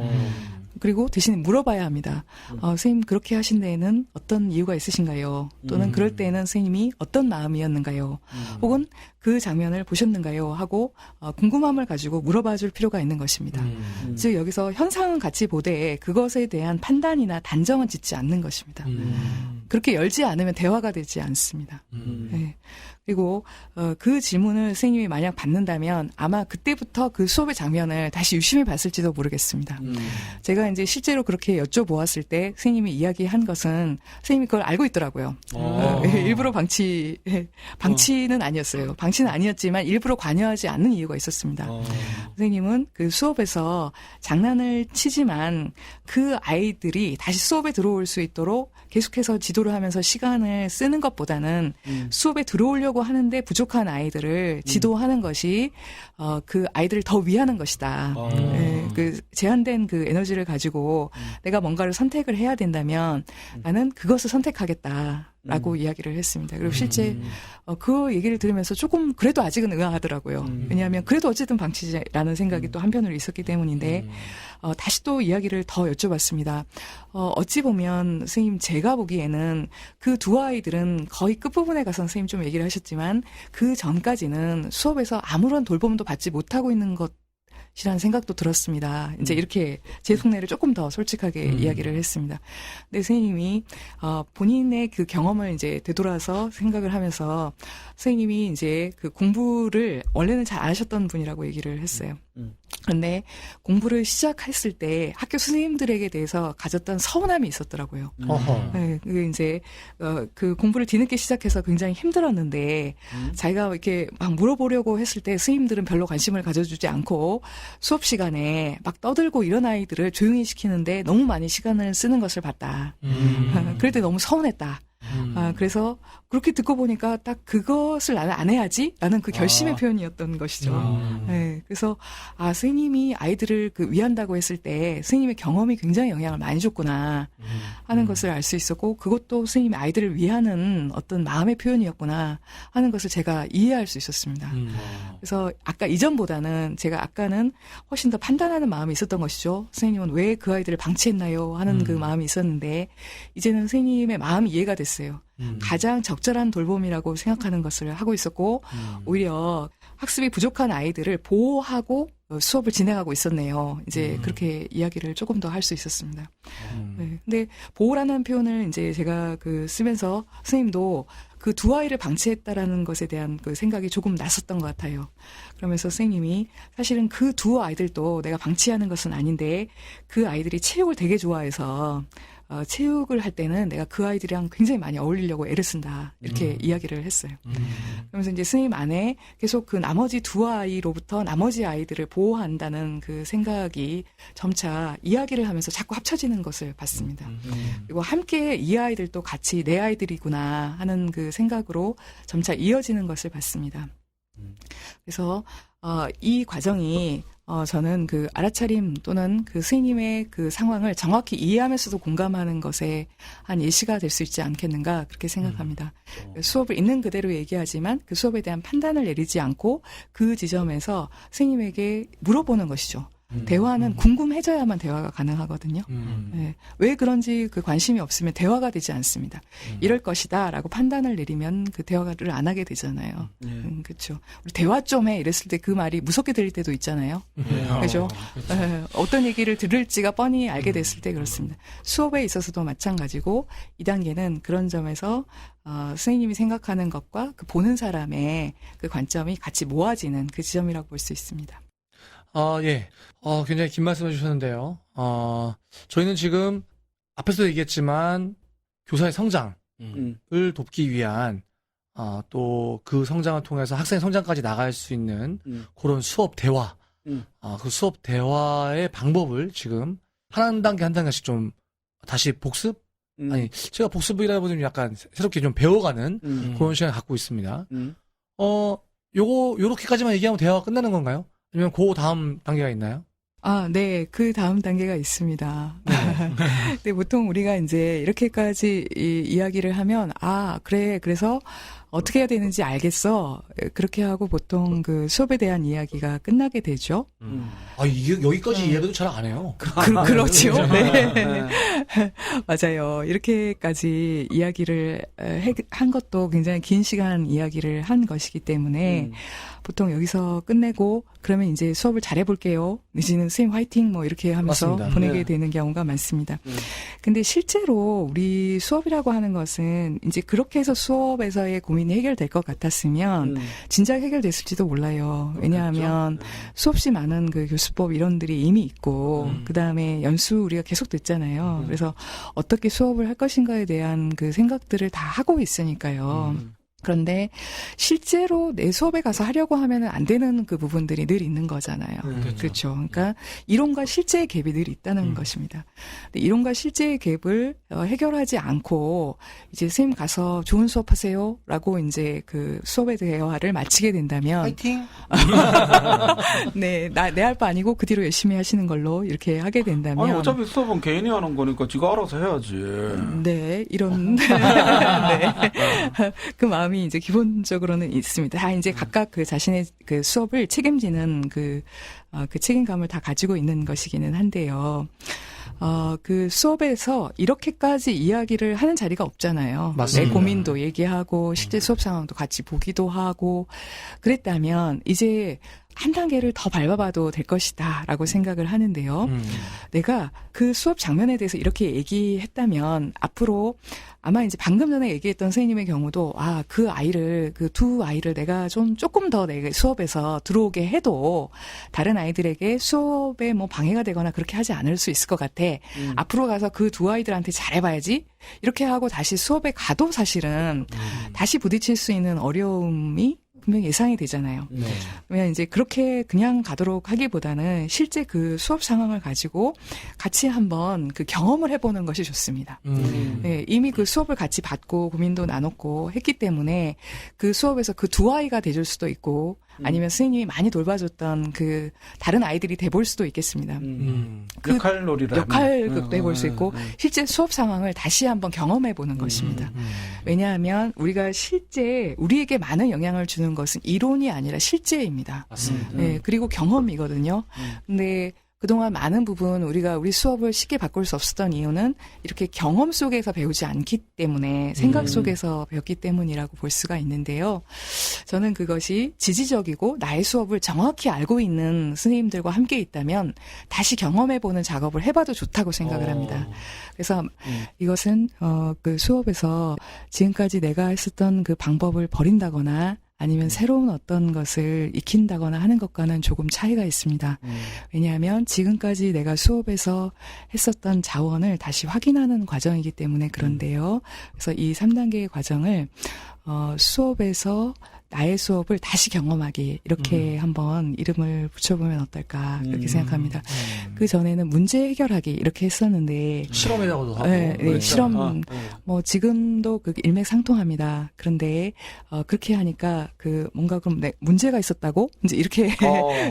그리고 대신에 물어봐야 합니다. 선생님 그렇게 하신 데에는 어떤 이유가 있으신가요? 또는 그럴 때에는 선생님이 어떤 마음이었는가요? 혹은 그 장면을 보셨는가요? 하고 궁금함을 가지고 물어봐 줄 필요가 있는 것입니다. 즉 여기서 현상은 같이 보되 그것에 대한 판단이나 단정은 짓지 않는 것입니다. 그렇게 열지 않으면 대화가 되지 않습니다. 네. 그리고 그 질문을 선생님이 만약 받는다면 아마 그때부터 그 수업의 장면을 다시 유심히 봤을지도 모르겠습니다. 제가 이제 실제로 그렇게 여쭤보았을 때 선생님이 이야기한 것은 선생님이 그걸 알고 있더라고요. 일부러 방치는 아니었어요. 방치는 아니었지만 일부러 관여하지 않는 이유가 있었습니다. 선생님은 그 수업에서 장난을 치지만 그 아이들이 다시 수업에 들어올 수 있도록 계속해서 지도를 하면서 시간을 쓰는 것보다는 수업에 들어오려고 하는데 부족한 아이들을 지도하는 것이 그 아이들을 더 위하는 것이다. 그 제한된 그 에너지를 가지고 내가 뭔가를 선택을 해야 된다면 나는 그것을 선택하겠다라고 이야기를 했습니다. 그리고 실제 그 얘기를 들으면서 조금 그래도 아직은 의아하더라고요. 왜냐하면 그래도 어쨌든 방치라는 생각이 또 한편으로 있었기 때문인데 다시 또 이야기를 더 여쭤봤습니다. 어찌 보면 선생님 제가 보기에는 그 두 아이들은 거의 끝부분에 가서 선생님 좀 얘기를 하셨지만 그 전까지는 수업에서 아무런 돌봄도 받지 못하고 있는 것이라는 생각도 들었습니다. 이제 이렇게 제 속내를 조금 더 솔직하게 이야기를 했습니다. 근데 선생님이 본인의 그 경험을 이제 되돌아서 생각을 하면서 선생님이 이제 그 공부를 원래는 잘 안 하셨던 분이라고 얘기를 했어요. 그런데 공부를 시작했을 때 학교 선생님들에게 대해서 가졌던 서운함이 있었더라고요. 네, 그 이제 그 공부를 뒤늦게 시작해서 굉장히 힘들었는데 자기가 이렇게 막 물어보려고 했을 때 선생님들은 별로 관심을 가져주지 않고 수업 시간에 막 떠들고 이런 아이들을 조용히 시키는데 너무 많이 시간을 쓰는 것을 봤다. 그럴 때 너무 서운했다. 그래서 그렇게 듣고 보니까 딱 그것을 나는 안 해야지 라는 그 결심의 표현이었던 것이죠. 네, 그래서 선생님이 아이들을 그 위한다고 했을 때 선생님의 경험이 굉장히 영향을 많이 줬구나 하는 것을 알 수 있었고 그것도 선생님이 아이들을 위하는 어떤 마음의 표현이었구나 하는 것을 제가 이해할 수 있었습니다. 그래서 아까 이전보다는 제가 아까는 훨씬 더 판단하는 마음이 있었던 것이죠. 선생님은 왜 그 아이들을 방치했나요 하는 그 마음이 있었는데 이제는 선생님의 마음이 이해가 됐어요. 가장 적절한 돌봄이라고 생각하는 것을 하고 있었고 오히려 학습이 부족한 아이들을 보호하고 수업을 진행하고 있었네요. 이제 그렇게 이야기를 조금 더 할 수 있었습니다. 네. 근데 보호라는 표현을 이제 제가 그 쓰면서 선생님도 그 두 아이를 방치했다라는 것에 대한 그 생각이 조금 났었던 것 같아요. 그러면서 선생님이 사실은 그 두 아이들도 내가 방치하는 것은 아닌데 그 아이들이 체육을 되게 좋아해서 체육을 할 때는 내가 그 아이들이랑 굉장히 많이 어울리려고 애를 쓴다. 이렇게 이야기를 했어요. 그러면서 이제 선생님 안에 계속 그 나머지 두 아이로부터 나머지 아이들을 보호한다는 그 생각이 점차 이야기를 하면서 자꾸 합쳐지는 것을 봤습니다. 그리고 함께 이 아이들도 같이 내 아이들이구나 하는 그 생각으로 점차 이어지는 것을 봤습니다. 그래서 이 과정이 저는 그 알아차림 또는 그 선생님의 그 상황을 정확히 이해하면서도 공감하는 것에 한 예시가 될 수 있지 않겠는가 그렇게 생각합니다. 수업을 있는 그대로 얘기하지만 그 수업에 대한 판단을 내리지 않고 그 지점에서 선생님에게 물어보는 것이죠. 대화는 궁금해져야만 대화가 가능하거든요. 네. 왜 그런지 그 관심이 없으면 대화가 되지 않습니다. 이럴 것이다 라고 판단을 내리면 그 대화를 안 하게 되잖아요. 그렇죠. 우리 대화 좀 해 이랬을 때 그 말이 무섭게 들릴 때도 있잖아요. 그렇죠. 어떤 얘기를 들을지가 뻔히 알게 됐을 때 그렇습니다. 수업에 있어서도 마찬가지고 2단계는 그런 점에서 선생님이 생각하는 것과 그 보는 사람의 그 관점이 같이 모아지는 그 지점이라고 볼 수 있습니다. 예. 굉장히 긴 말씀 해주셨는데요. 저희는 지금 앞에서도 얘기했지만 교사의 성장을 돕기 위한 또 그 성장을 통해서 학생의 성장까지 나갈 수 있는 그런 수업 대화, 그 수업 대화의 방법을 지금 한 단계 한 단계씩 좀 다시 복습? 아니, 제가 복습이라보다는 약간 새롭게 좀 배워가는 그런 시간을 갖고 있습니다. 요렇게까지만 얘기하면 대화가 끝나는 건가요? 아니면 그 다음 단계가 있나요? 네. 그 다음 단계가 있습니다. 근데 보통 우리가 이제 이렇게까지 이야기를 하면, 그래. 그래서 어떻게 해야 되는지 알겠어. 그렇게 하고 보통 그 수업에 대한 이야기가 끝나게 되죠. 이게 여기까지 이야기도 잘 안 해요. 그렇죠. 네. 맞아요. 이렇게까지 이야기를 한 것도 굉장히 긴 시간 이야기를 한 것이기 때문에 보통 여기서 끝내고 그러면 이제 수업을 잘해볼게요. 내지는 선생님 화이팅 뭐 이렇게 하면서 맞습니다. 보내게 되는 경우가 많습니다. 근데 실제로 우리 수업이라고 하는 것은 이제 그렇게 해서 수업에서의 고민이 해결될 것 같았으면 진작 해결됐을지도 몰라요. 왜냐하면 수없이 많은 그 교수법 이론들이 이미 있고 그다음에 연수 우리가 계속 듣잖아요. 그래서 어떻게 수업을 할 것인가에 대한 그 생각들을 다 하고 있으니까요. 그런데 실제로 내 수업에 가서 하려고 하면은 안 되는 그 부분들이 늘 있는 거잖아요. 그렇죠. 그러니까 이론과 실제의 갭이 늘 있다는 것입니다. 근데 이론과 실제의 갭을 해결하지 않고 이제 선생님 가서 좋은 수업하세요라고 이제 그 수업의 대화를 마치게 된다면 파이팅. 네, 내 할 바 아니고 그 뒤로 열심히 하시는 걸로 이렇게 하게 된다면 아니 어차피 수업은 개인이 하는 거니까 지가 알아서 해야지. 네, 이런 네. 그 마음이 이제 기본적으로는 있습니다. 다 이제 각각 그 자신의 그 수업을 책임지는 그 책임감을 다 가지고 있는 것이기는 한데요. 그 수업에서 이렇게까지 이야기를 하는 자리가 없잖아요. 맞습니다. 내 고민도 얘기하고 실제 수업 상황도 같이 보기도 하고 그랬다면 이제 한 단계를 더 밟아봐도 될 것이다라고 생각을 하는데요. 내가 그 수업 장면에 대해서 이렇게 얘기했다면 앞으로 아마 이제 방금 전에 얘기했던 선생님의 경우도 그 아이를 그 두 아이를 내가 좀 조금 더 내 수업에서 들어오게 해도 다른 아이들에게 수업에 뭐 방해가 되거나 그렇게 하지 않을 수 있을 것 같아. 앞으로 가서 그 두 아이들한테 잘해봐야지. 이렇게 하고 다시 수업에 가도 사실은 다시 부딪힐 수 있는 어려움이 분명히 예상이 되잖아요. 그러면 이제 그렇게 그냥 가도록 하기보다는 실제 그 수업 상황을 가지고 같이 한번 그 경험을 해보는 것이 좋습니다. 네, 이미 그 수업을 같이 받고 고민도 나눴고 했기 때문에 그 수업에서 그 두 아이가 돼줄 수도 있고 아니면 선생님이 많이 돌봐줬던 그 다른 아이들이 돼볼 수도 있겠습니다. 그 역할놀이를 역할극도 해볼 수 있고 실제 수업 상황을 다시 한번 경험해보는 것입니다. 왜냐하면 우리가 실제 우리에게 많은 영향을 주는 것은 이론이 아니라 실제입니다. 맞습니다. 네, 그리고 경험이거든요. 근데 그동안 많은 부분 우리가 우리 수업을 쉽게 바꿀 수 없었던 이유는 이렇게 경험 속에서 배우지 않기 때문에 생각 속에서 배웠기 때문이라고 볼 수가 있는데요. 저는 그것이 지지적이고 나의 수업을 정확히 알고 있는 선생님들과 함께 있다면 다시 경험해보는 작업을 해봐도 좋다고 생각을 합니다. 그래서 이것은 그 수업에서 지금까지 내가 했었던 그 방법을 버린다거나 아니면 새로운 어떤 것을 익힌다거나 하는 것과는 조금 차이가 있습니다. 왜냐하면 지금까지 내가 수업에서 했었던 자원을 다시 확인하는 과정이기 때문에 그런데요. 그래서 이 3단계의 과정을 수업에서 나의 수업을 다시 경험하기 이렇게 한번 이름을 붙여보면 어떨까 그렇게 생각합니다. 그 전에는 문제 해결하기 이렇게 했었는데 실험이라고도 하고 네, 실험 뭐 지금도 그 일맥상통합니다. 그런데 그렇게 하니까 그 뭔가 그럼 문제가 있었다고 이제 이렇게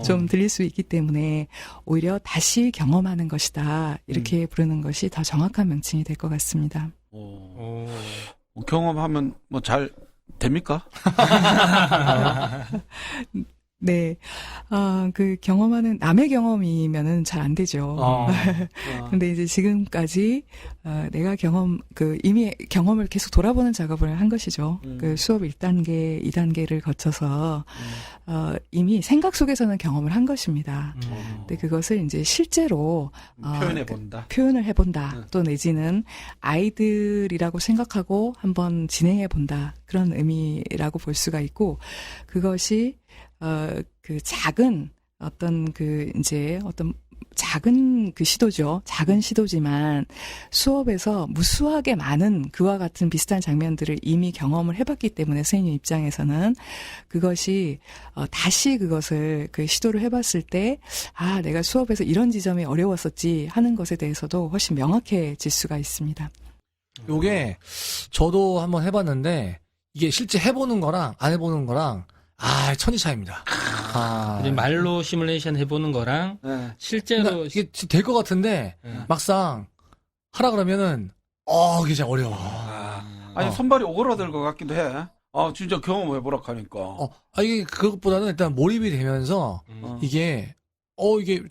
좀 들릴 수 있기 때문에 오히려 다시 경험하는 것이다 이렇게 부르는 것이 더 정확한 명칭이 될 것 같습니다. 경험하면 뭐 잘 됩니까? 네. 그 경험하는 남의 경험이면은 잘 안 되죠. 근데 이제 지금까지 내가 이미 경험을 계속 돌아보는 작업을 한 것이죠. 그 수업 1단계, 2단계를 거쳐서 이미 생각 속에서는 경험을 한 것입니다. 근데 그것을 이제 실제로 표현을 해본다. 또 내지는 아이들이라고 생각하고 한번 진행해본다. 그런 의미라고 볼 수가 있고 그것이 그 작은 어떤 작은 그 시도죠. 작은 시도지만 수업에서 무수하게 많은 그와 같은 비슷한 장면들을 이미 경험을 해봤기 때문에 선생님 입장에서는 그것이 다시 그것을 그 시도를 해봤을 때 내가 수업에서 이런 지점이 어려웠었지 하는 것에 대해서도 훨씬 명확해질 수가 있습니다. 요게 저도 한번 해봤는데 이게 실제 해보는 거랑 안 해보는 거랑 천지 차이입니다. 이제 말로 시뮬레이션 해보는 거랑 실제로 이게 될 것 같은데 막상 하라 그러면은 이게 진짜 어려워. 아니 손발이 오그라들 것 같기도 해. 진짜 경험해보라 하니까. 이게 그것보다는 일단 몰입이 되면서 이게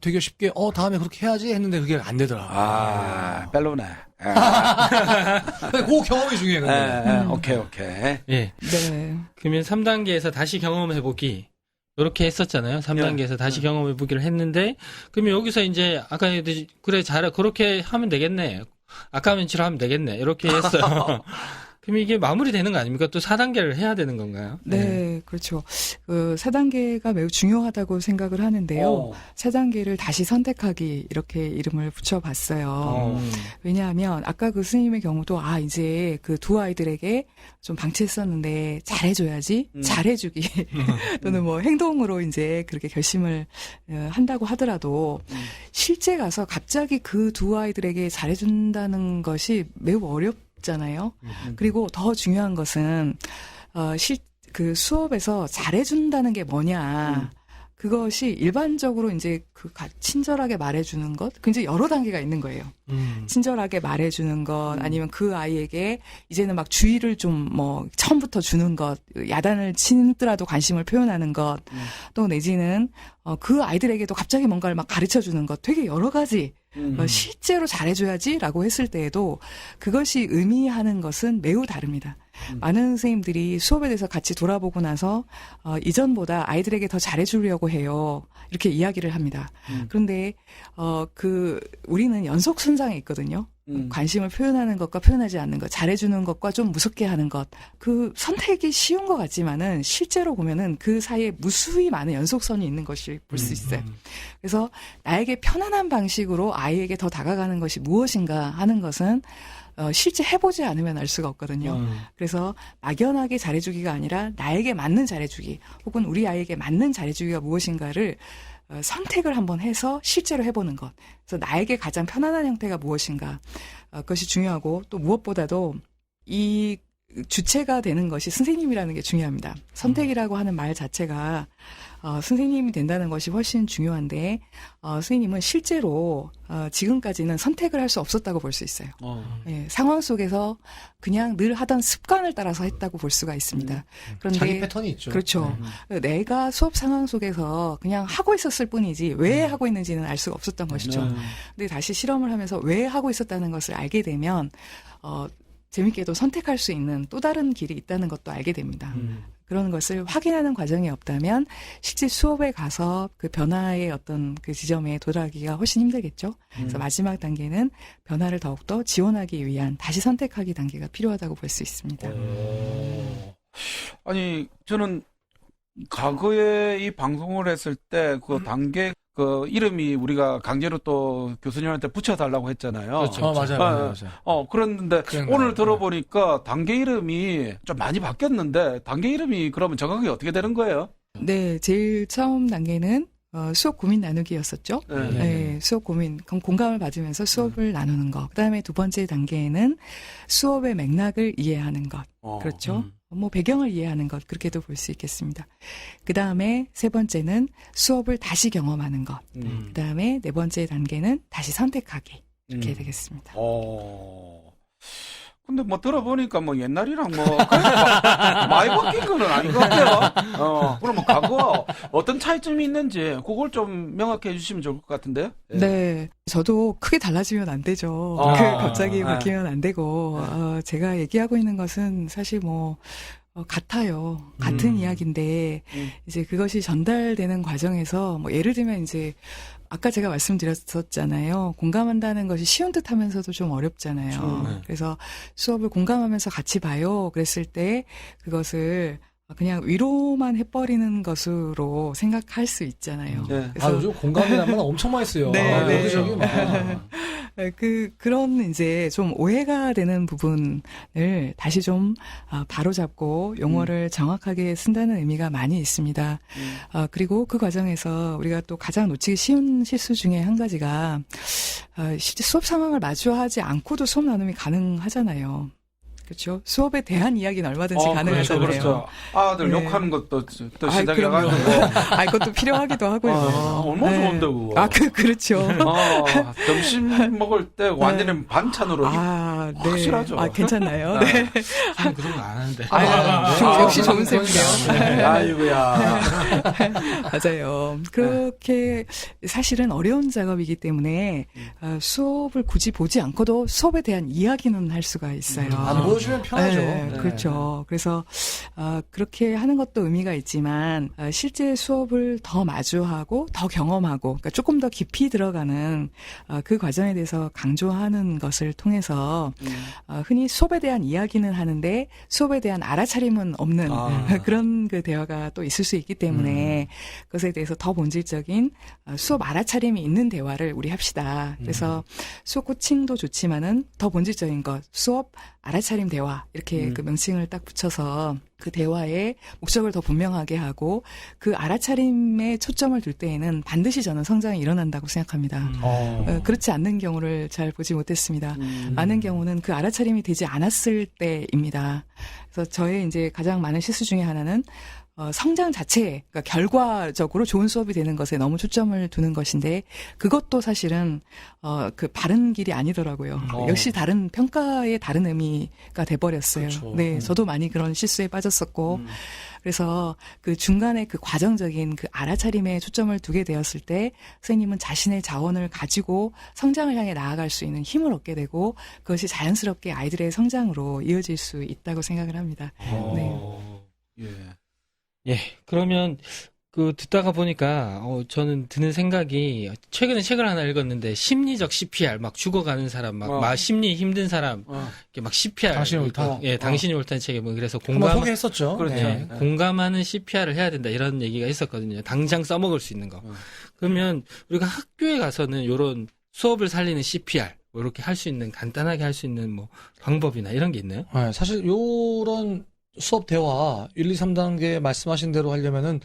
되게 쉽게 다음에 그렇게 해야지 했는데 그게 안 되더라. 별로네. 그 경험이 중요해. 오케이. 예. 네. 그러면 3단계에서 다시 경험해보기 이렇게 했었잖아요. 3단계에서 다시 경험해보기를 했는데 그러면 여기서 이제 아까 그래 잘해 그렇게 하면 되겠네. 아까 면치로 하면 되겠네. 이렇게 했어요. 그럼 이게 마무리되는 거 아닙니까? 또 4단계를 해야 되는 건가요? 네, 그렇죠. 4단계가 매우 중요하다고 생각을 하는데요. 4단계를 다시 선택하기 이렇게 이름을 붙여봤어요. 왜냐하면 아까 그 스님의 경우도 이제 그 두 아이들에게 좀 방치했었는데 잘해줘야지, 잘해주기 또는 뭐 행동으로 이제 그렇게 결심을 한다고 하더라도 실제 가서 갑자기 그 두 아이들에게 잘해준다는 것이 매우 잖아요. 그리고 더 중요한 것은 그 수업에서 잘해준다는 게 뭐냐. 그것이 일반적으로 이제 친절하게 말해주는 것, 굉장히 여러 단계가 있는 거예요. 친절하게 말해주는 것, 아니면 그 아이에게 이제는 막 주의를 좀 처음부터 주는 것, 야단을 치더라도 관심을 표현하는 것, 또 내지는 그 아이들에게도 갑자기 뭔가를 막 가르쳐 주는 것, 되게 여러 가지. 실제로 잘해줘야지라고 했을 때에도 그것이 의미하는 것은 매우 다릅니다. 많은 선생님들이 수업에 대해서 같이 돌아보고 나서 이전보다 아이들에게 더 잘해주려고 해요. 이렇게 이야기를 합니다. 그런데 우리는 연속선상에 있거든요. 관심을 표현하는 것과 표현하지 않는 것, 잘해주는 것과 좀 무섭게 하는 것. 그 선택이 쉬운 것 같지만은 실제로 보면은 그 사이에 무수히 많은 연속선이 있는 것을 볼 수 있어요. 그래서 나에게 편안한 방식으로 아이에게 더 다가가는 것이 무엇인가 하는 것은 실제 해보지 않으면 알 수가 없거든요. 그래서 막연하게 잘해주기가 아니라 나에게 맞는 잘해주기 혹은 우리 아이에게 맞는 잘해주기가 무엇인가를 선택을 한번 해서 실제로 해보는 것. 그래서 나에게 가장 편안한 형태가 무엇인가. 그것이 중요하고 또 무엇보다도 이 주체가 되는 것이 선생님이라는 게 중요합니다. 선택이라고 하는 말 자체가 선생님이 된다는 것이 훨씬 중요한데 선생님은 실제로 지금까지는 선택을 할 수 없었다고 볼 수 있어요. 예, 상황 속에서 그냥 늘 하던 습관을 따라서 했다고 볼 수가 있습니다. 그런데 자기 패턴이 있죠. 그렇죠. 내가 수업 상황 속에서 그냥 하고 있었을 뿐이지 왜 하고 있는지는 알 수가 없었던 것이죠. 근데 다시 실험을 하면서 왜 하고 있었다는 것을 알게 되면 재밌게도 선택할 수 있는 또 다른 길이 있다는 것도 알게 됩니다. 그런 것을 확인하는 과정이 없다면 실제 수업에 가서 그 변화의 어떤 그 지점에 도달하기가 훨씬 힘들겠죠. 그래서 마지막 단계는 변화를 더욱더 지원하기 위한 다시 선택하기 단계가 필요하다고 볼 수 있습니다. 아니, 저는 과거에 이 방송을 했을 때 그 단계 그 이름이 우리가 강제로 또 교수님한테 붙여달라고 했잖아요. 그렇죠. 맞아요. 그랬는데 기억나요. 오늘 들어보니까 단계 이름이 좀 많이 바뀌었는데 단계 이름이 그러면 정확하게 어떻게 되는 거예요? 네, 제일 처음 단계는 수업 고민 나누기였었죠. 네. 네, 수업 고민, 그럼 공감을 받으면서 수업을 나누는 것. 그다음에 두 번째 단계에는 수업의 맥락을 이해하는 것. 그렇죠. 뭐 배경을 이해하는 것, 그렇게도 볼 수 있겠습니다. 그다음에 세 번째는 수업을 다시 경험하는 것. 그다음에 네 번째 단계는 다시 선택하기. 이렇게 되겠습니다. 근데 뭐 들어보니까 뭐 옛날이랑 뭐 많이 바뀐 건 아닌 것 같아요. 그럼 뭐 과거 어떤 차이점이 있는지 그걸 좀 명확히 해주시면 좋을 것 같은데요. 네. 저도 크게 달라지면 안 되죠. 갑자기 바뀌면 안 되고, 제가 얘기하고 있는 것은 사실 뭐, 같아요. 같은 이야기인데, 이제 그것이 전달되는 과정에서, 뭐, 예를 들면 이제, 아까 제가 말씀드렸었잖아요. 공감한다는 것이 쉬운 듯 하면서도 좀 어렵잖아요. 그래서 수업을 공감하면서 같이 봐요. 그랬을 때, 그것을 그냥 위로만 해버리는 것으로 생각할 수 있잖아요. 네. 그래서 요즘 공감이란 말 엄청 많이 써요. 네, 네. 여기저기 막. 그런 이제 좀 오해가 되는 부분을 다시 좀 바로잡고 용어를 정확하게 쓴다는 의미가 많이 있습니다. 그리고 그 과정에서 우리가 또 가장 놓치기 쉬운 실수 중에 한 가지가 실제 수업 상황을 마주하지 않고도 수업 나눔이 가능하잖아요. 그렇죠. 수업에 대한 이야기는 얼마든지 가능하잖아요. 그렇죠. 아들 네. 욕하는 것도 또 아이, 시작해가지고. 그것도 필요하기도 하고요. 얼마나 좋은데 그거. 그렇죠. 점심 먹을 때 완전히 반찬으로 확실하죠. 괜찮나요? 네. 네. 저는 그런 거 안 하는데. 역시 좋은 셈이네요. 아이고야. 맞아요. 그렇게 사실은 어려운 작업이기 때문에 수업을 굳이 보지 않고도 수업에 대한 이야기는 할 수가 있어요. 안 보여주면 편하죠. 네, 그렇죠. 그래서 그렇게 하는 것도 의미가 있지만 실제 수업을 더 마주하고 더 경험하고 그러니까 조금 더 깊이 들어가는 그 과정에 대해서 강조하는 것을 통해서 흔히 수업에 대한 이야기는 하는데 수업에 대한 알아차림은 없는 그런 그 대화가 또 있을 수 있기 때문에 그것에 대해서 더 본질적인 수업 알아차림이 있는 대화를 우리 합시다. 그래서 수업 코칭도 좋지만은 더 본질적인 것 수업 알아차림 대화 이렇게 그 명칭을 딱 붙여서 그 대화의 목적을 더 분명하게 하고 그 알아차림에 초점을 둘 때에는 반드시 저는 성장이 일어난다고 생각합니다. 그렇지 않는 경우를 잘 보지 못했습니다. 많은 경우는 그 알아차림이 되지 않았을 때입니다. 그래서 저의 이제 가장 많은 실수 중에 하나는 성장 자체, 그러니까 결과적으로 좋은 수업이 되는 것에 너무 초점을 두는 것인데 그것도 사실은 그 바른 길이 아니더라고요. 역시 다른 평가의 다른 의미가 돼버렸어요. 그렇죠. 네, 저도 많이 그런 실수에 빠졌었고 그래서 그 중간에 그 과정적인 그 알아차림에 초점을 두게 되었을 때 선생님은 자신의 자원을 가지고 성장을 향해 나아갈 수 있는 힘을 얻게 되고 그것이 자연스럽게 아이들의 성장으로 이어질 수 있다고 생각을 합니다. 네. 예, 그러면 듣다가 보니까 저는 드는 생각이 최근에 책을 하나 읽었는데 심리적 CPR 막 죽어가는 사람 막 심리 힘든 사람 이렇게 막 CPR 당신이 옳다. 예, 당신이 옳다는 책에 뭐 그래서 한번 소개했었죠. 그렇죠. 네, 공감하는 CPR을 해야 된다 이런 얘기가 있었거든요. 당장 써먹을 수 있는 거. 그러면 우리가 학교에 가서는 이런 수업을 살리는 CPR 뭐 이렇게 할 수 있는 간단하게 할 수 있는 뭐 방법이나 이런 게 있나요? 네, 사실 요런 수업 대화 1, 2, 3단계 말씀하신 대로 하려면은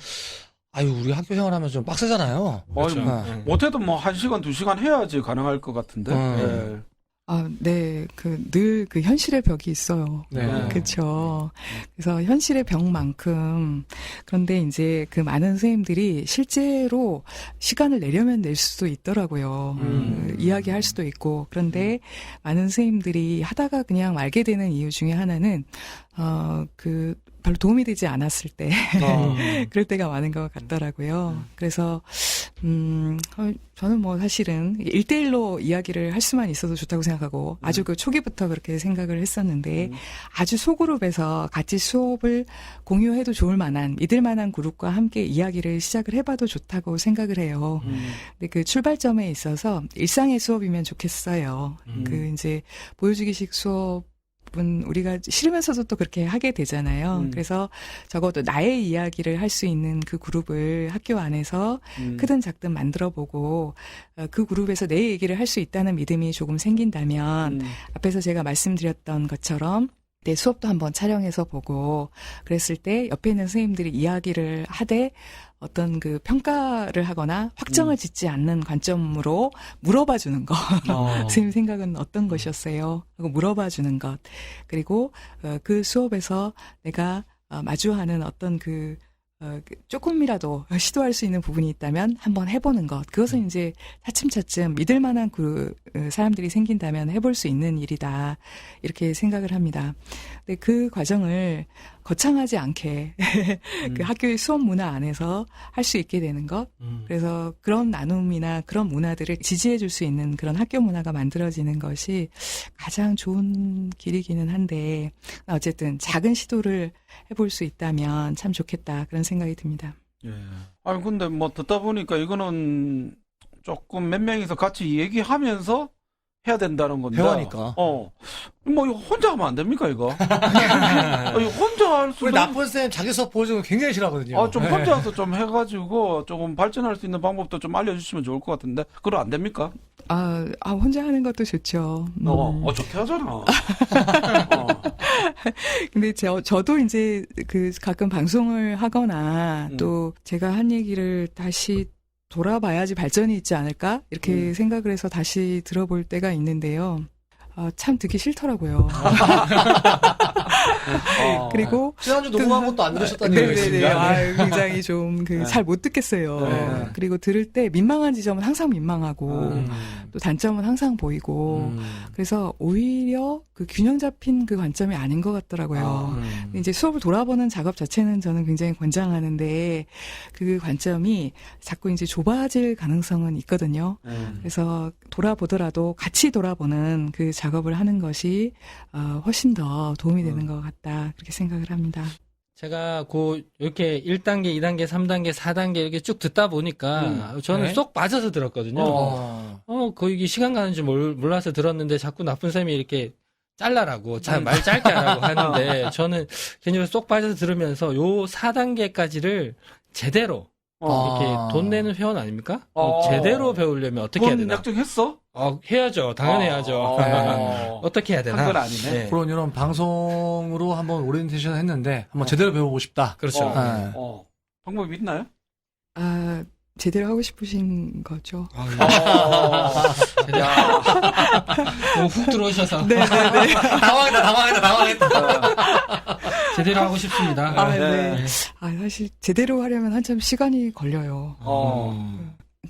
우리 학교 생활하면서 좀 빡세잖아요. 그렇죠. 못해도 뭐 1시간, 2시간 해야지 가능할 것 같은데. 네. 네. 늘 현실의 벽이 있어요. 네. 그렇죠. 그래서 현실의 벽만큼 그런데 이제 그 많은 선생님들이 실제로 시간을 내려면 낼 수도 있더라고요. 이야기할 수도 있고. 그런데 많은 선생님들이 하다가 그냥 말게 되는 이유 중에 하나는 별로 도움이 되지 않았을 때 그럴 때가 많은 것 같더라고요. 그래서 저는 뭐 사실은 1대1로 이야기를 할 수만 있어도 좋다고 생각하고 아주 그 초기부터 그렇게 생각을 했었는데 아주 소그룹에서 같이 수업을 공유해도 좋을 만한 믿을 만한 그룹과 함께 이야기를 시작을 해봐도 좋다고 생각을 해요. 근데 그 출발점에 있어서 일상의 수업이면 좋겠어요. 이제 보여주기식 수업 우리가 싫으면서도 또 그렇게 하게 되잖아요. 그래서 적어도 나의 이야기를 할 수 있는 그 그룹을 학교 안에서 크든 작든 만들어보고 그 그룹에서 내 얘기를 할 수 있다는 믿음이 조금 생긴다면 앞에서 제가 말씀드렸던 것처럼 내 수업도 한번 촬영해서 보고 그랬을 때 옆에 있는 선생님들이 이야기를 하되 어떤 그 평가를 하거나 확정을 짓지 않는 관점으로 물어봐 주는 것. 선생님 생각은 어떤 것이었어요? 하고 물어봐 주는 것. 그리고 그 수업에서 내가 마주하는 어떤 조금이라도 시도할 수 있는 부분이 있다면 한번 해보는 것. 그것은 이제 차츰차츰 믿을 만한 사람들이 생긴다면 해볼 수 있는 일이다. 이렇게 생각을 합니다. 근데 그 과정을 거창하지 않게 그 학교의 수업 문화 안에서 할 수 있게 되는 것. 그래서 그런 나눔이나 그런 문화들을 지지해 줄 수 있는 그런 학교 문화가 만들어지는 것이 가장 좋은 길이기는 한데 어쨌든 작은 시도를 해볼 수 있다면 참 좋겠다. 그런 생각이 듭니다. 예. 아니, 근데 뭐 듣다 보니까 이거는 조금 몇 명이서 같이 얘기하면서 해야 된다는 건데. 배우니까. 뭐 이거 혼자 하면 안 됩니까, 이거? 이거 혼자 할 수 우리 나쁜 쌤 자기 수업 보여주는 거 굉장히 싫어하거든요. 좀 혼자서 좀 해가지고 조금 발전할 수 있는 방법도 좀 알려주시면 좋을 것 같은데. 그럼 안 됩니까? 혼자 하는 것도 좋죠. 좋게 하잖아. 근데 저도 이제 가끔 방송을 하거나 또 제가 한 얘기를 다시 돌아봐야지 발전이 있지 않을까? 이렇게 생각을 해서 다시 들어볼 때가 있는데요. 참 듣기 싫더라고요. 그리고 지난주 녹음한 것도 안 들으셨다는 얘기가 있습니다. 굉장히 좀 잘 못 듣겠어요. 그리고 들을 때 민망한 지점은 항상 민망하고 또 단점은 항상 보이고 그래서 오히려 그 균형 잡힌 그 관점이 아닌 것 같더라고요. 이제 수업을 돌아보는 작업 자체는 저는 굉장히 권장하는데 그 관점이 자꾸 이제 좁아질 가능성은 있거든요. 그래서 돌아보더라도 같이 돌아보는 그 작업을 하는 것이 훨씬 더 도움이 되는 것 같다. 그렇게 생각을 합니다. 제가 이렇게 1단계, 2단계, 3단계, 4단계 이렇게 쭉 듣다 보니까 저는 네? 쏙 빠져서 들었거든요. 거의 시간 가는 줄 몰라서 들었는데 자꾸 나쁜 쌤이 이렇게 잘라라고, 말 짧게 하라고 하는데 저는 개인적으로 쏙 빠져서 들으면서 요 4단계까지를 제대로 이렇게 돈 내는 회원 아닙니까? 제대로 배우려면 어떻게 해야 되나? 약정했어? 해야죠. 당연히 해야죠. 어떻게 해야 되나? 한 건 아니네. 네. 그런 이런 방송으로 한번 오리엔테이션 했는데 한번 제대로 배우고 싶다. 그렇죠. 방법이 있나요? 제대로 하고 싶으신 거죠? 너무 훅 들어오셔서. 네네네. 당황했다. 제대로 하고 싶습니다. 네. 사실 제대로 하려면 한참 시간이 걸려요.